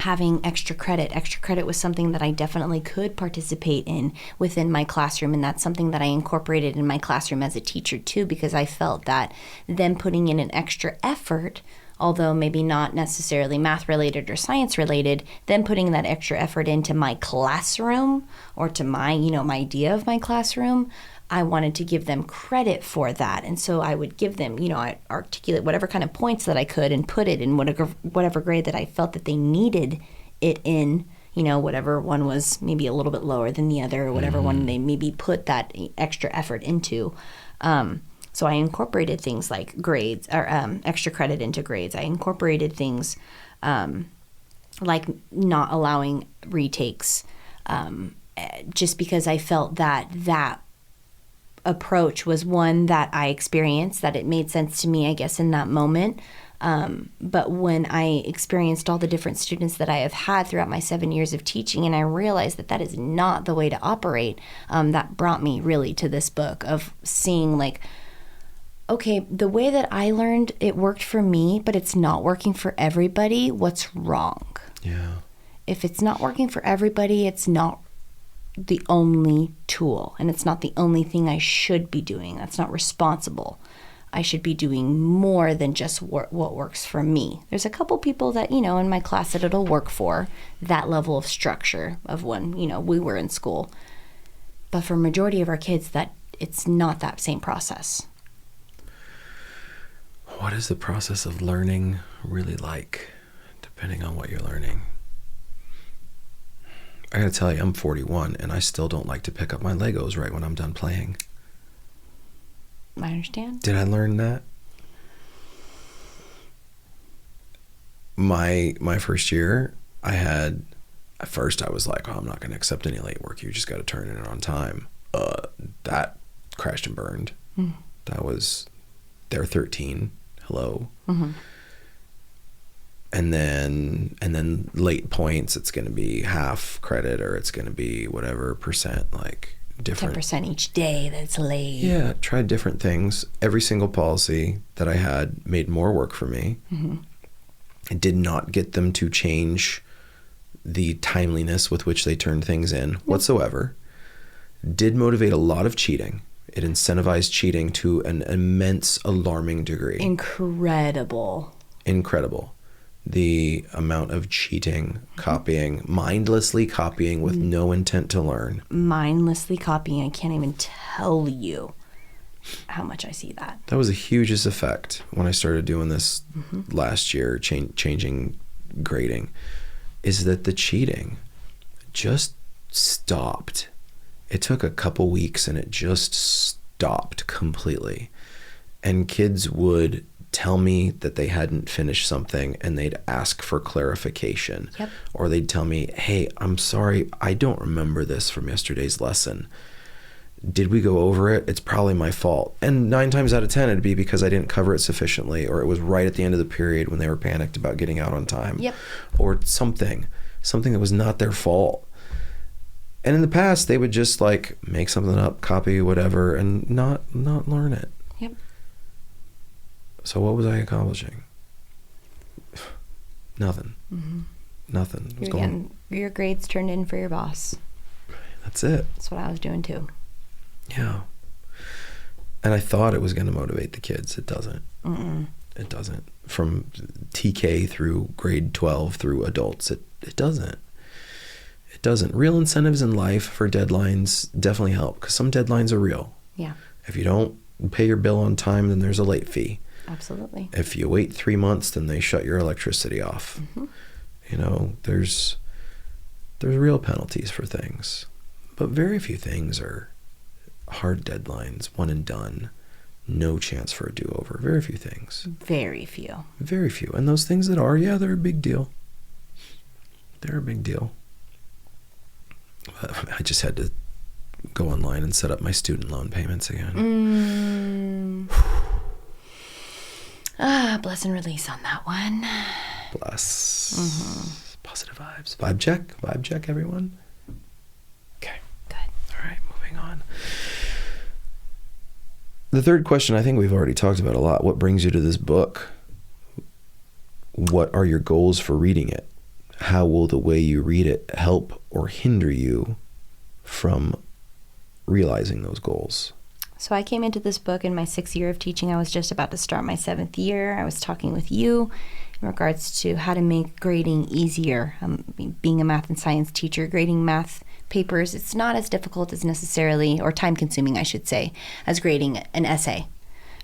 Having extra credit was something that I definitely could participate in within my classroom, and that's something that I incorporated in my classroom as a teacher too, because I felt that them putting in an extra effort, although maybe not necessarily math related or science related, then putting that extra effort into my classroom or to my, my idea of my classroom, I wanted to give them credit for that. And so I would give them, I articulate whatever kind of points that I could and put it in whatever grade that I felt that they needed it in, whatever one was maybe a little bit lower than the other, or whatever one they maybe put that extra effort into. So I incorporated things like grades or extra credit into grades. I incorporated things like not allowing retakes, just because I felt that approach was one that I experienced, that it made sense to me, I guess, in that moment. But when I experienced all the different students that I have had throughout my 7 years of teaching, and I realized that is not the way to operate, that brought me really to this book of seeing like, okay, the way that I learned, it worked for me, but it's not working for everybody. What's wrong? Yeah. If it's not working for everybody, it's not the only tool, and it's not the only thing I should be doing. That's not responsible. I should be doing more than just what works for me. There's a couple people that, in my class that it'll work for, that level of structure of when, we were in school. But for majority of our kids, that it's not that same process. What is the process of learning really like, depending on what you're learning? I gotta tell you, I'm 41 and I still don't like to pick up my Legos right when I'm done playing. I understand. Did I learn that? My first year, at first I was like, oh, I'm not gonna accept any late work. You just gotta turn it in on time. That crashed and burned. That was, they're 13. Hello. And then late points, it's going to be half credit, or it's going to be whatever percent, like different. 10% each day that's late. Yeah, tried different things. Every single policy that I had made more work for me. I did not get them to change the timeliness with which they turned things in whatsoever. Did motivate a lot of cheating. It incentivized cheating to an immense, alarming degree. Incredible. The amount of cheating, copying, mindlessly copying with no intent to learn. Mindlessly copying. I can't even tell you how much I see that. That was the hugest effect when I started doing this last year, changing grading, is that the cheating just stopped. It took a couple weeks and it just stopped completely. And kids would tell me that they hadn't finished something and they'd ask for clarification. Or they'd tell me, hey, I'm sorry, I don't remember this from yesterday's lesson. Did we go over it? It's probably my fault. And 9 times out of 10, it'd be because I didn't cover it sufficiently, or it was right at the end of the period when they were panicked about getting out on time. Or something that was not their fault. And in the past, they would just like make something up, copy whatever, and not learn it. So what was I accomplishing? Nothing. Nothing. You're getting your grades turned in for your boss. That's it. That's what I was doing too. Yeah. And I thought it was going to motivate the kids. It doesn't. It doesn't. From TK through grade 12 through adults, it doesn't. It doesn't. Real incentives in life for deadlines definitely help, because some deadlines are real. If you don't pay your bill on time, then there's a late fee. Absolutely. If you wait 3 months, then they shut your electricity off. There's real penalties for things, but very few things are hard deadlines, one and done, no chance for a do-over. Very few things. Very few. Very few. And those things that are, they're a big deal. They're a big deal. I just had to go online and set up my student loan payments again. Bless and release on that one. Bless. Positive vibes. Vibe check, everyone. Okay. Good. All right, moving on. The third question, I think we've already talked about a lot. What brings you to this book? What are your goals for reading it? How will the way you read it help or hinder you from realizing those goals? So I came into this book in my 6th year of teaching. I was just about to start my 7th year. I was talking with you in regards to how to make grading easier. Being a math and science teacher, grading math papers, it's not as difficult as necessarily, or time consuming, I should say, as grading an essay,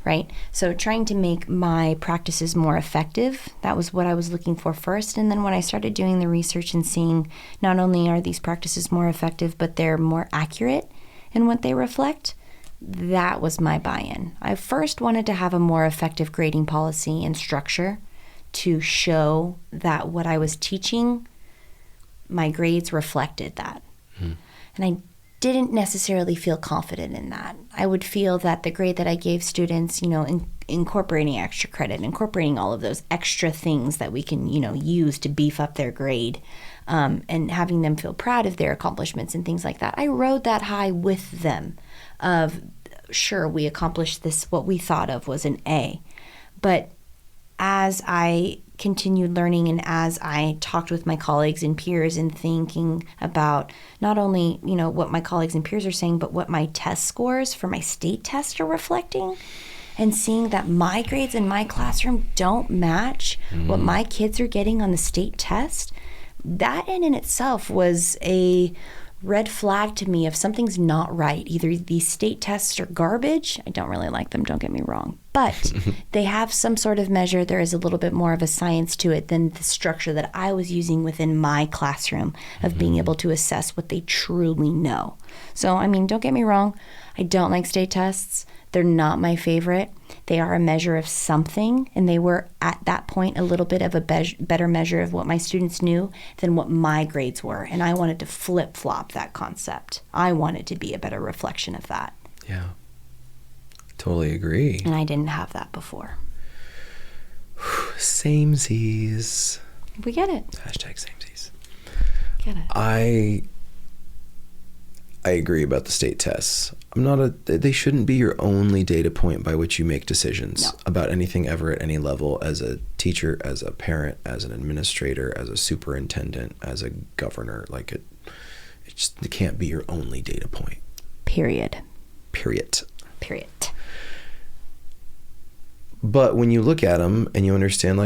right? So trying to make my practices more effective, that was what I was looking for first. And then when I started doing the research and seeing not only are these practices more effective, but they're more accurate in what they reflect, that was my buy-in. I first wanted to have a more effective grading policy and structure to show that what I was teaching, my grades reflected that. And I didn't necessarily feel confident in that. I would feel that the grade that I gave students, incorporating extra credit, incorporating all of those extra things that we can, use to beef up their grade, and having them feel proud of their accomplishments and things like that. I rode that high with them of, sure, we accomplished this, what we thought of was an A. But as I continued learning and as I talked with my colleagues and peers and thinking about not only, what my colleagues and peers are saying, but what my test scores for my state test are reflecting, and seeing that my grades in my classroom don't match what my kids are getting on the state test, that in itself was a red flag to me if something's not right. Either these state tests are garbage. I don't really like them, don't get me wrong. But they have some sort of measure. There is a little bit more of a science to it than the structure that I was using within my classroom of being able to assess what they truly know. So, don't get me wrong. I don't like state tests. They're not my favorite. They are a measure of something, and they were at that point a little bit of a better measure of what my students knew than what my grades were. And I wanted to flip-flop that concept. I wanted to be a better reflection of that. Yeah, totally agree. And I didn't have that before. Samesies. We get it. Hashtag samesies. Get it. I agree about the state tests. They shouldn't be your only data point by which you make decisions about anything ever at any level, as a teacher, as a parent, as an administrator, as a superintendent, as a governor. It can't be your only data point. Period. But when you look at them and you understand,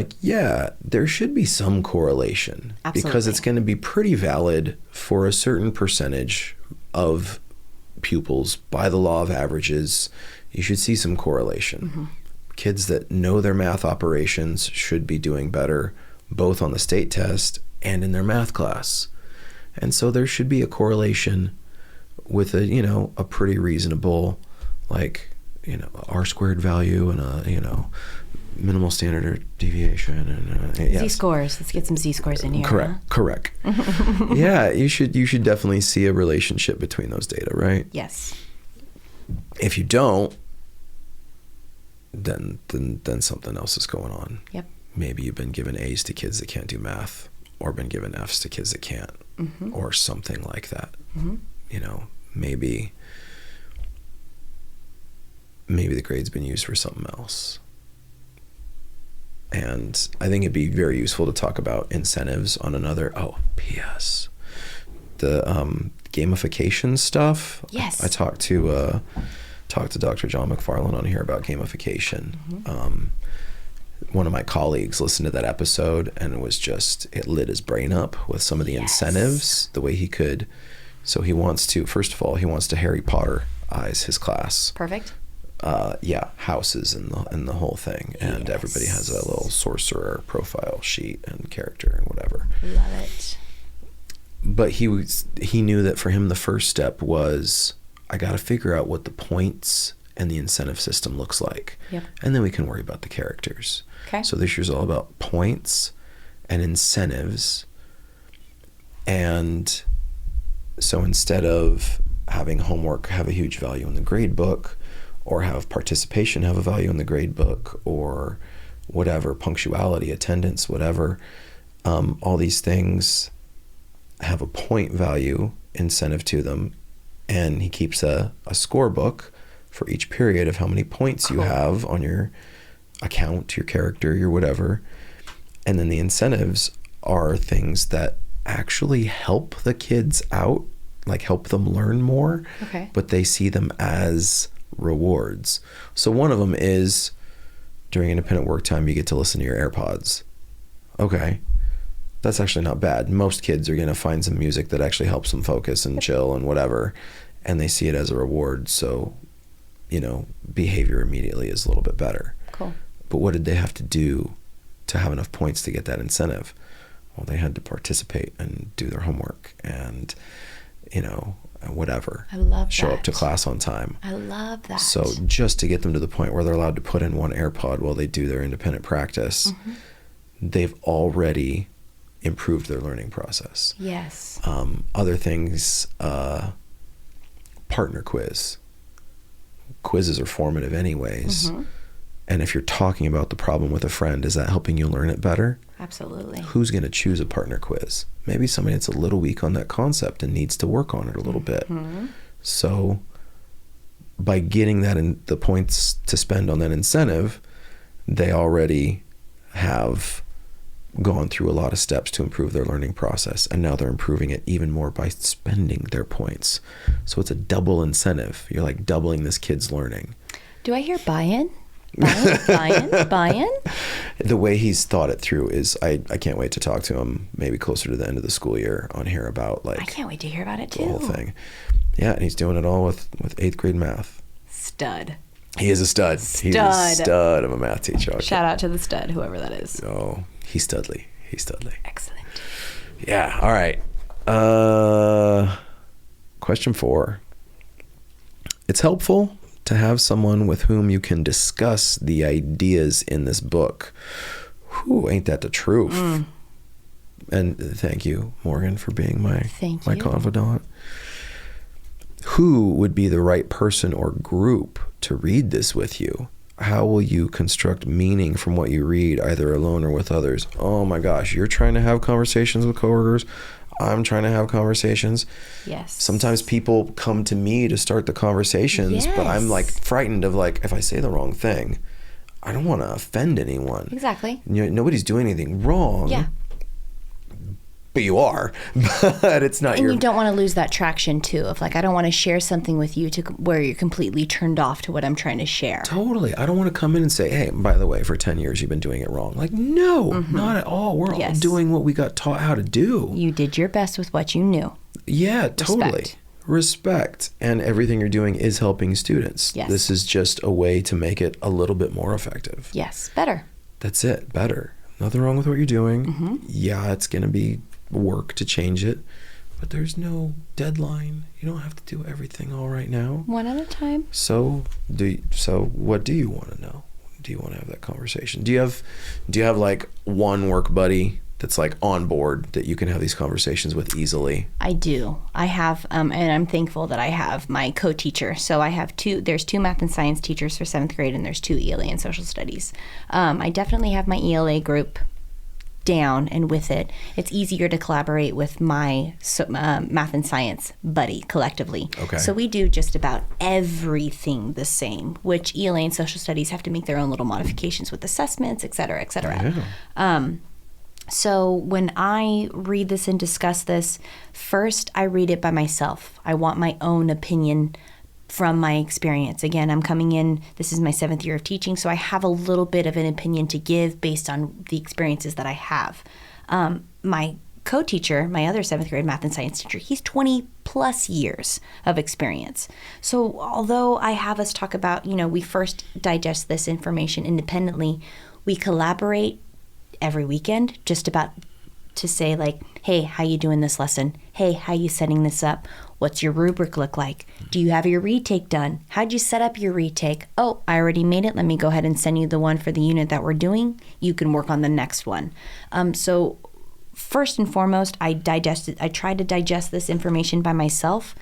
there should be some correlation. Absolutely. Because it's going to be pretty valid for a certain percentage of pupils. By the law of averages, you should see some correlation. Kids that know their math operations should be doing better, both on the state test and in their math class. And so there should be a correlation with a pretty reasonable, R-squared value and a, minimal standard deviation and yes. Z-scores. Let's get some Z-scores in here. Correct. Yeah, you should definitely see a relationship between those data, right? Yes. If you don't, then something else is going on. Yep. Maybe you've been given A's to kids that can't do math, or been given F's to kids that can't, or something like that. Maybe the grade's been used for something else. And I think it'd be very useful to talk about incentives on another. P.S. The gamification stuff. Yes. I talked to Dr. John McFarland on here about gamification. One of my colleagues listened to that episode, and it lit his brain up with some of the incentives, the way he could. So he wants to Harry Potter-ize his class. Perfect. Houses and the whole thing, and everybody has a little sorcerer profile sheet and character and whatever. Love it. But he knew that for him the first step was, I got to figure out what the points and the incentive system looks like, and then we can worry about the characters. Okay. So this year's all about points and incentives, and so instead of having homework have a huge value in the grade book, or have participation have a value in the grade book, or whatever, punctuality, attendance, whatever. All these things have a point value incentive to them. And he keeps a scorebook for each period of how many points you have on your account, your character, your whatever. And then the incentives are things that actually help the kids out, like help them learn more, but they see them as rewards. So one of them is during independent work time, you get to listen to your AirPods. Okay. That's actually not bad. Most kids are going to find some music that actually helps them focus and chill and whatever, and they see it as a reward. So, behavior immediately is a little bit better. Cool. But what did they have to do to have enough points to get that incentive? Well, they had to participate and do their homework and, whatever. I love that. Show up to class on time. I love that. So just to get them to the point where they're allowed to put in one AirPod while they do their independent practice, they've already improved their learning process. Yes. Other things, partner quiz. Quizzes are formative anyways. And if you're talking about the problem with a friend, is that helping you learn it better? Absolutely. Who's going to choose a partner quiz? Maybe somebody that's a little weak on that concept and needs to work on it a little bit. So by getting that in the points to spend on that incentive, they already have gone through a lot of steps to improve their learning process, and now they're improving it even more by spending their points. So it's a double incentive. You're like doubling this kid's learning. Do I hear buy-in? Buy-in? The way he's thought it through is I can't wait to talk to him maybe closer to the end of the school year on here about I can't wait to hear about it too. The whole thing. Yeah, and he's doing it all with 8th grade math. Stud. He is a stud. He's a stud of a math teacher. Okay. Shout out to the stud, whoever that is. Oh, he's studly. Excellent. Yeah, all right. Question 4. It's helpful to have someone with whom you can discuss the ideas in this book. Whew, ain't that the truth? And thank you, Morgan, for being my confidant. Who would be the right person or group to read this with you? How will you construct meaning from what you read, either alone or with others? Oh my gosh, you're trying to have conversations with coworkers. I'm trying to have conversations. Yes. Sometimes people come to me to start the conversations, but I'm like frightened of like, if I say the wrong thing, I don't want to offend anyone. Exactly. Nobody's doing anything wrong. Yeah. But you are, but it's not and you don't want to lose that traction too of like, I don't want to share something with you to where you're completely turned off to what I'm trying to share. Totally. I don't want to come in and say, hey, by the way, for 10 years you've been doing it wrong. Like, no, not at all. We're all doing what we got taught how to do. You did your best with what you knew. Yeah, totally. Respect. And everything you're doing is helping students. Yes. This is just a way to make it a little bit more effective. Yes, better. That's it, better. Nothing wrong with what you're doing. Yeah, it's going to be work to change it, but there's no deadline. You don't have to do everything all right now. One at a time. So what do you want to know? Do you want to have that conversation? Do you have like one work buddy that's like on board that you can have these conversations with easily? I do. I have, and I'm thankful that I have my co-teacher. So I have there's 2 math and science teachers for 7th grade, and there's 2 ELA and social studies. I definitely have my ELA group down, and with it, it's easier to collaborate with my math and science buddy collectively. Okay. So we do just about everything the same, which ELA and social studies have to make their own little modifications with assessments, et cetera, et cetera. Yeah. So when I read this and discuss this, first I read it by myself. I want my own opinion from my experience. Again, I'm coming in, this is my 7th year of teaching, so I have a little bit of an opinion to give based on the experiences that I have. My co-teacher, my other 7th grade math and science teacher, he's 20 plus years of experience. So although I have us talk about, we first digest this information independently, we collaborate every weekend just about to say like, hey, how you doing this lesson? Hey, how you setting this up? What's your rubric look like? Do you have your retake done? How'd you set up your retake? Oh, I already made it. Let me go ahead and send you the one for the unit that we're doing. You can work on the next one. So first and foremost, I try to digest this information by myself.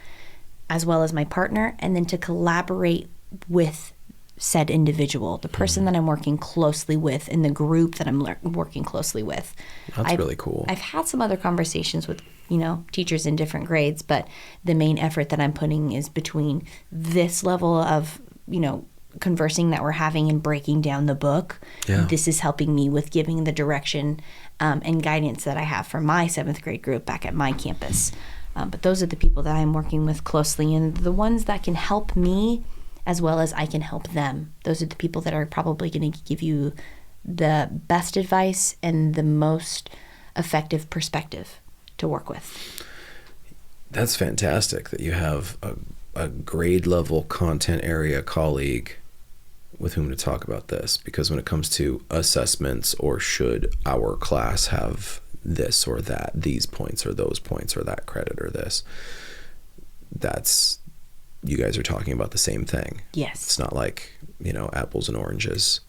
as well as my partner, and then to collaborate with said individual, the person that I'm working closely with in the group that I'm working closely with. That's really cool. I've had some other conversations with, teachers in different grades, but the main effort that I'm putting is between this level of, conversing that we're having and breaking down the book. Yeah. This is helping me with giving the direction and guidance that I have for my 7th grade group back at my campus. But those are the people that I'm working with closely, and the ones that can help me as well as I can help them. Those are the people that are probably going to give you the best advice and the most effective perspective to work with. That's fantastic that you have a grade level content area colleague with whom to talk about this, because when it comes to assessments, or should our class have this or that, these points or those points or that credit or this, you guys are talking about the same thing. Yes. It's not like, apples and oranges.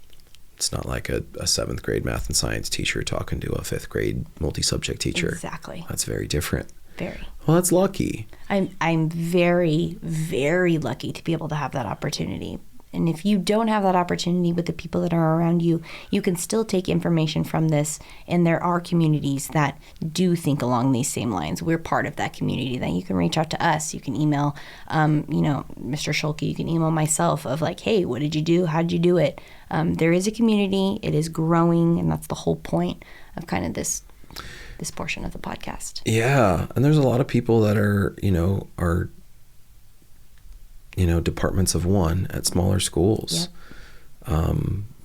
It's not like a 7th grade math and science teacher talking to a 5th grade multi-subject teacher. Exactly. That's very different. Very. Well, that's lucky. I'm very, very lucky to be able to have that opportunity. And if you don't have that opportunity with the people that are around you, you can still take information from this. And there are communities that do think along these same lines. We're part of that community. Then you can reach out to us. You can email, Mr. Schulke. You can email myself of like, hey, what did you do? How did you do it? There is a community. It is growing. And that's the whole point of kind of this portion of the podcast. Yeah. And there's a lot of people that are departments of one at smaller schools. Yep.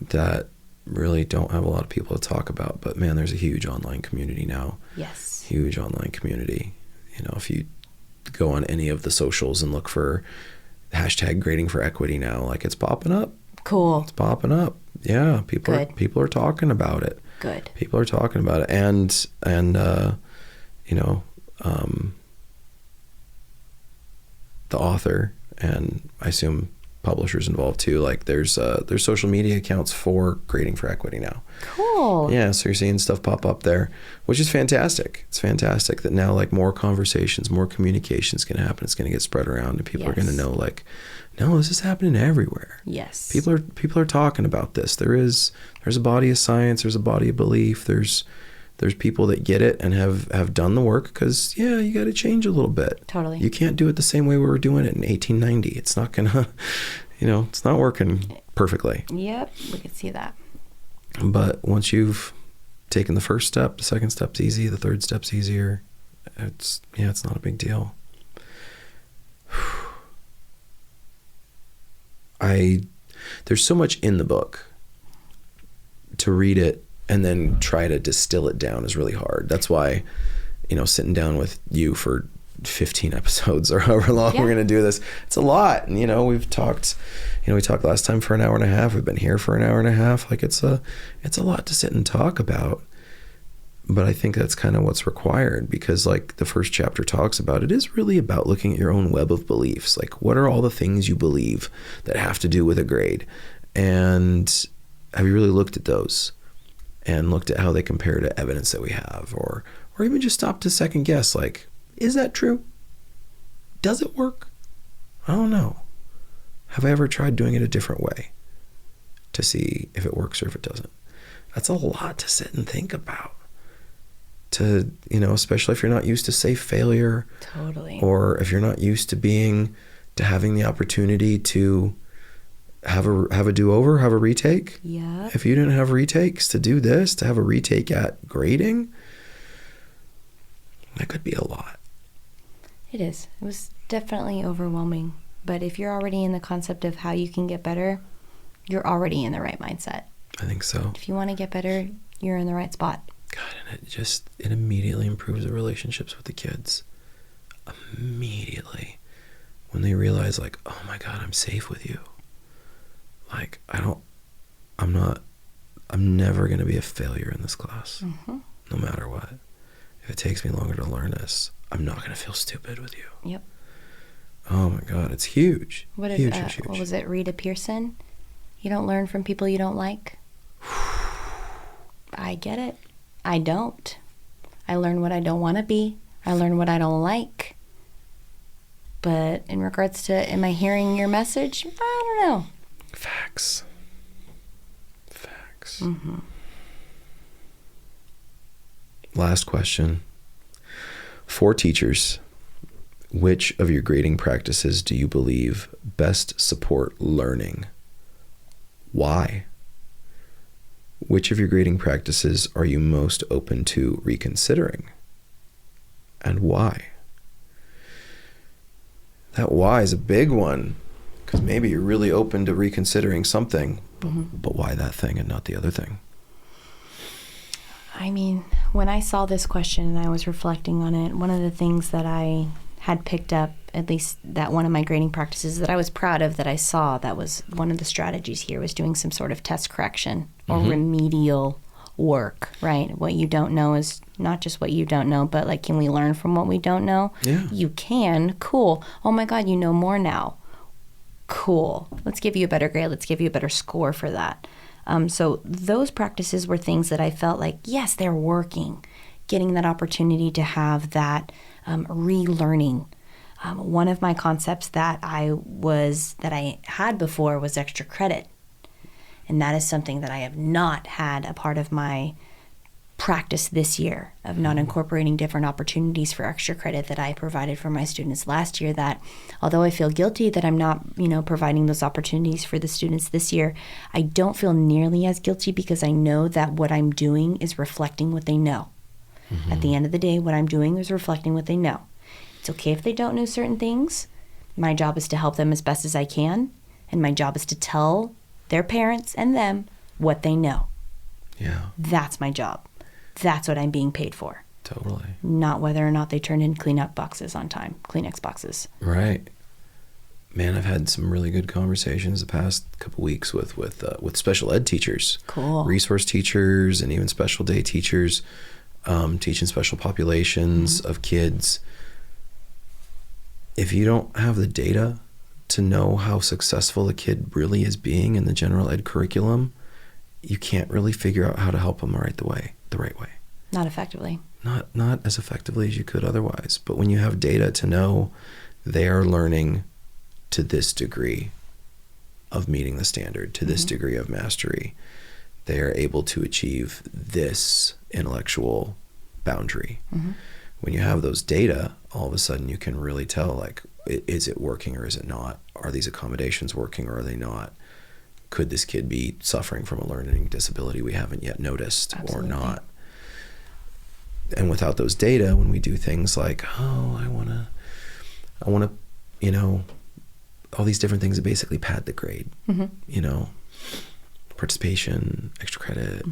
That really don't have a lot of people to talk about. But man, there's a huge online community now. Yes. Huge online community. If you go on any of the socials and look for hashtag grading for equity now, like it's popping up. Cool. It's popping up. Yeah. People are talking about it. Good. People are talking about it. And the author, and I assume publishers involved too, like there's social media accounts for grading for equity now. Cool. Yeah, so you're seeing stuff pop up there, which is fantastic. It's fantastic that now like more conversations, more communication is going to happen. It's going to get spread around, and people are going to know like, no, this is happening everywhere. Yes. People are talking about this. There's a body of science, there's a body of belief, there's people that get it and have done the work, because you got to change a little bit. Totally. You can't do it the same way we were doing it in 1890. It's not gonna, it's not working perfectly. Yep, we could see that. But once you've taken the first step, the second step's easy, the third step's easier. It's not a big deal. There's so much in the book. To read it and then try to distill it down is really hard. That's why, sitting down with you for 15 episodes or however long we're going to do this, it's a lot. And, we've talked, we talked last time for an hour and a half. We've been here for an hour and a half. Like it's a lot to sit and talk about. But I think that's kind of what's required, because like the first chapter talks about, it is really about looking at your own web of beliefs. Like, what are all the things you believe that have to do with a grade? And have you really looked at those and looked at how they compare to evidence that we have, or even just stop to second guess, like, is that true? Does it work? I don't know. Have I ever tried doing it a different way to see if it works or if it doesn't? That's a lot to sit and think about. To, especially if you're not used to safe failure. Totally. Or if you're not used to having the opportunity to have a do-over, have a retake. Yeah. If you didn't have retakes to do this, to have a retake at grading, that could be a lot. It is. It was definitely overwhelming. But if you're already in the concept of how you can get better, you're already in the right mindset. I think so. If you want to get better, you're in the right spot. God, and it immediately improves the relationships with the kids. Immediately. When they realize, like, oh my God, I'm safe with you. Like, I'm never going to be a failure in this class. Mm-hmm. No matter what. If it takes me longer to learn this, I'm not going to feel stupid with you. Yep. Oh my God, it's huge. Huge. What was it, Rita Pearson? You don't learn from people you don't like? I get it. I don't. I learn what I don't want to be. I learn what I don't like. But in regards to, am I hearing your message? I don't know. Facts. Mm-hmm. Last question. For teachers, which of your grading practices do you believe best support learning? Why? Which of your grading practices are you most open to reconsidering? And why? That why is a big one, because maybe you're really open to reconsidering something, but why that thing and not the other thing? I mean, when I saw this question and I was reflecting on it, one of the things that I had picked up, at least that one of my grading practices that I was proud of that I saw, that was one of the strategies here, was doing some sort of test correction or remedial work, right? What you don't know is not just what you don't know, but like, can we learn from what we don't know? Yeah. You can. Cool. Oh my God, you know more now. Cool. Let's give you a better grade. Let's give you a better score for that. So those practices were things that I felt like, yes, they're working. Getting that opportunity to have that relearning. One of my concepts that I had before was extra credit. And that is something that I have not had a part of my practice this year, of not incorporating different opportunities for extra credit that I provided for my students last year, that although I feel guilty that I'm not, providing those opportunities for the students this year, I don't feel nearly as guilty because I know that what I'm doing is reflecting what they know. At the end of the day, what I'm doing is reflecting what they know. It's okay if they don't know certain things. My job is to help them as best as I can, and my job is to tell their parents and them what they know. Yeah. That's my job. That's what I'm being paid for. Totally. Not whether or not they turn in Kleenex boxes on time. Kleenex boxes. Right. Man, I've had some really good conversations the past couple weeks with special ed teachers. Cool. Resource teachers and even special day teachers, teaching special populations of kids. If you don't have the data to know how successful a kid really is being in the general ed curriculum, you can't really figure out how to help them the right way. Not effectively. Not as effectively as you could otherwise. But when you have data to know they are learning to this degree of meeting the standard, to this degree of mastery, they are able to achieve this intellectual boundary. When you have those data, all of a sudden you can really tell, like, is it working or is it not? Are these accommodations working or are they not? Could this kid be suffering from a learning disability we haven't yet noticed or not? And without those data, when we do things like, I want to, all these different things that basically pad the grade, participation, extra credit,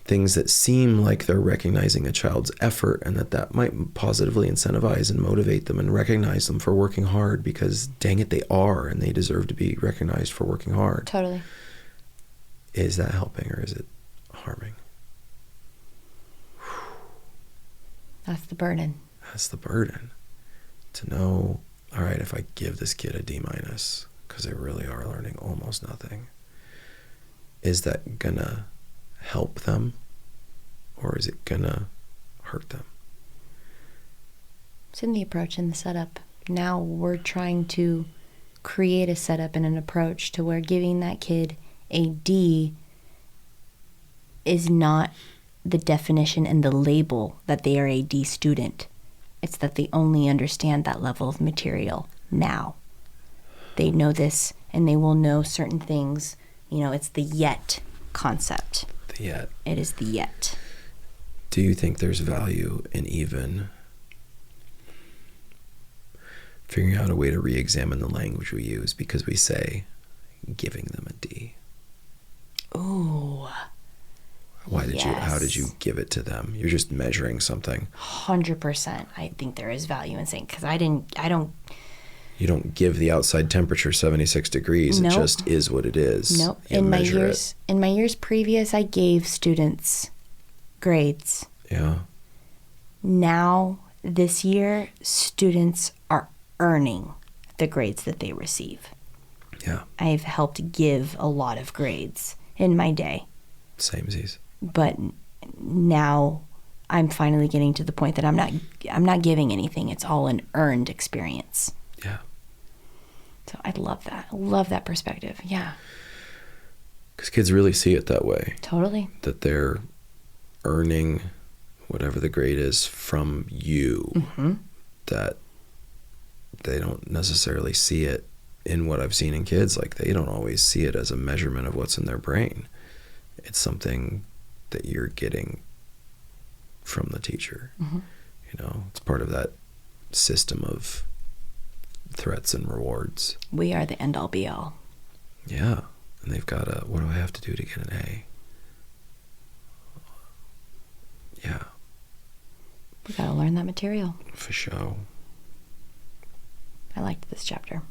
things that seem like they're recognizing a child's effort and that might positively incentivize and motivate them and recognize them for working hard, because dang it, they are, and they deserve to be recognized for working hard. Totally. Is that helping or is it harming? That's the burden. That's the burden. To know, all right, if I give this kid a D-, because they really are learning almost nothing, is that gonna help them or is it gonna hurt them? It's in the approach and the setup. Now we're trying to create a setup and an approach to where giving that kid a D is not the definition and the label that they are a D student. It's that they only understand that level of material now. They know this and they will know certain things. It's the yet concept. The yet. It is the yet. Do you think there's value in even figuring out a way to re-examine the language we use, because we say giving them a D? Ooh. How did you give it to them? You're just measuring something. 100%. I think there is value in saying, because You don't give the outside temperature 76 degrees. Nope. It just is what it is. Nope. You measure it. In my years previous, I gave students grades. Yeah. Now, this year, students are earning the grades that they receive. Yeah. I've helped give a lot of grades in my day. Samesies. But now I'm finally getting to the point that I'm not giving anything. It's all an earned experience. Yeah. So I love that. I love that perspective. Yeah. Because kids really see it that way. Totally. That they're earning whatever the grade is from you. Mm-hmm. That they don't necessarily see it in what I've seen in kids. Like, they don't always see it as a measurement of what's in their brain. It's something that you're getting from the teacher. Mm-hmm. You know, it's part of that system of threats and rewards. We are the end all be all. Yeah. And they've got what do I have to do to get an A? Yeah. We got to learn that material. For sure. I liked this chapter.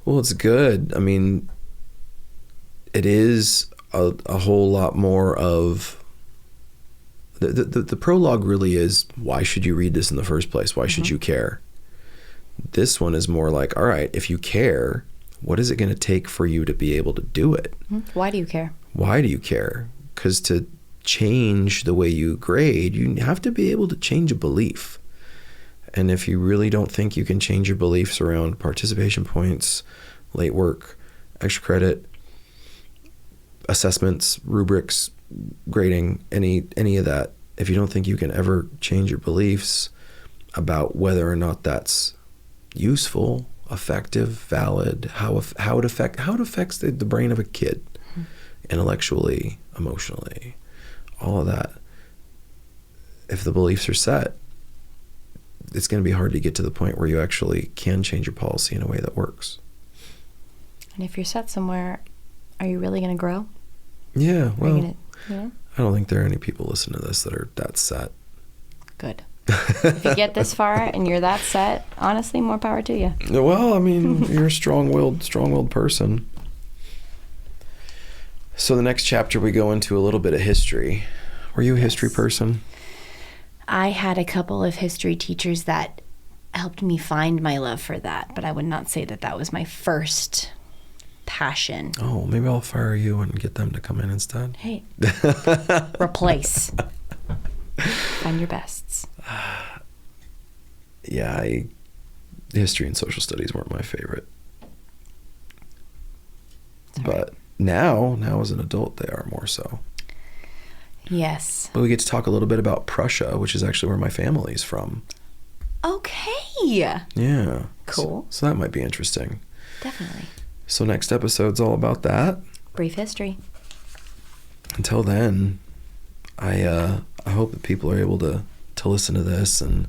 Well, it's good. I mean, it is a whole lot more of the prologue really is, why should you read this in the first place? Why should you care? This one is more like, all right, if you care, what is it going to take for you to be able to do it? Why do you care? Why do you care? Because to change the way you grade, you have to be able to change a belief. And if you really don't think you can change your beliefs around participation points, late work, extra credit, assessments, rubrics, grading, any of that, if you don't think you can ever change your beliefs about whether or not that's useful, effective, valid, how it affects the brain of a kid, intellectually, emotionally, all of that. If the beliefs are set, it's going to be hard to get to the point where you actually can change your policy in a way that works. And if you're set somewhere, are you really going to grow? Yeah, well, I don't think there are any people listening to this that are that set. Good. If you get this far and you're that set, honestly, more power to you. Well, I mean, you're a strong-willed person. So the next chapter, we go into a little bit of history. Were you a history person? I had a couple of history teachers that helped me find my love for that, but I would not say that that was my first passion. Oh, maybe I'll fire you and get them to come in instead. Hey, replace. Find your bests. Yeah, history and social studies weren't my favorite. But now as an adult, they are more so. Yes. But we get to talk a little bit about Prussia, which is actually where my family's from. Okay. Yeah. Cool. So that might be interesting. Definitely. So next episode's all about that. Brief history. Until then, I hope that people are able to listen to this, and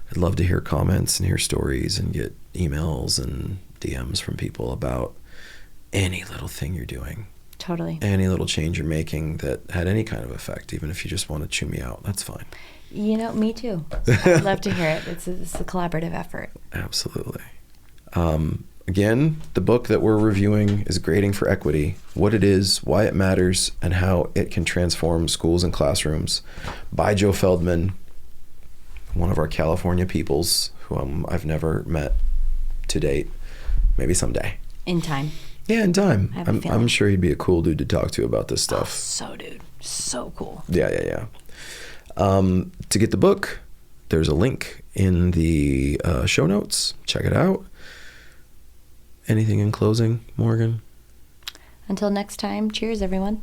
I'd love to hear comments and hear stories and get emails and DMs from people about any little thing you're doing. Totally. Any little change you're making that had any kind of effect, even if you just want to chew me out, that's fine. You know, me too. I'd love to hear it. It's a collaborative effort. Absolutely. Again, the book that we're reviewing is Grading for Equity: What It Is, Why It Matters, and How It Can Transform Schools and Classrooms, by Joe Feldman, one of our California peoples who I've never met to date. Maybe someday. In time. Yeah, in time. I'm sure he'd be a cool dude to talk to about this stuff. So cool. Yeah. To get the book, there's a link in the show notes. Check it out. Anything in closing, Morgan? Until next time, cheers, everyone.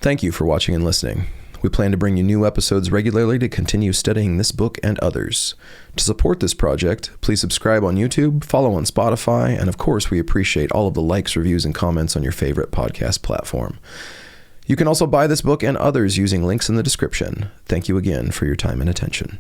Thank you for watching and listening. We plan to bring you new episodes regularly to continue studying this book and others. To support this project, please subscribe on YouTube, follow on Spotify, and of course, we appreciate all of the likes, reviews, and comments on your favorite podcast platform. You can also buy this book and others using links in the description. Thank you again for your time and attention.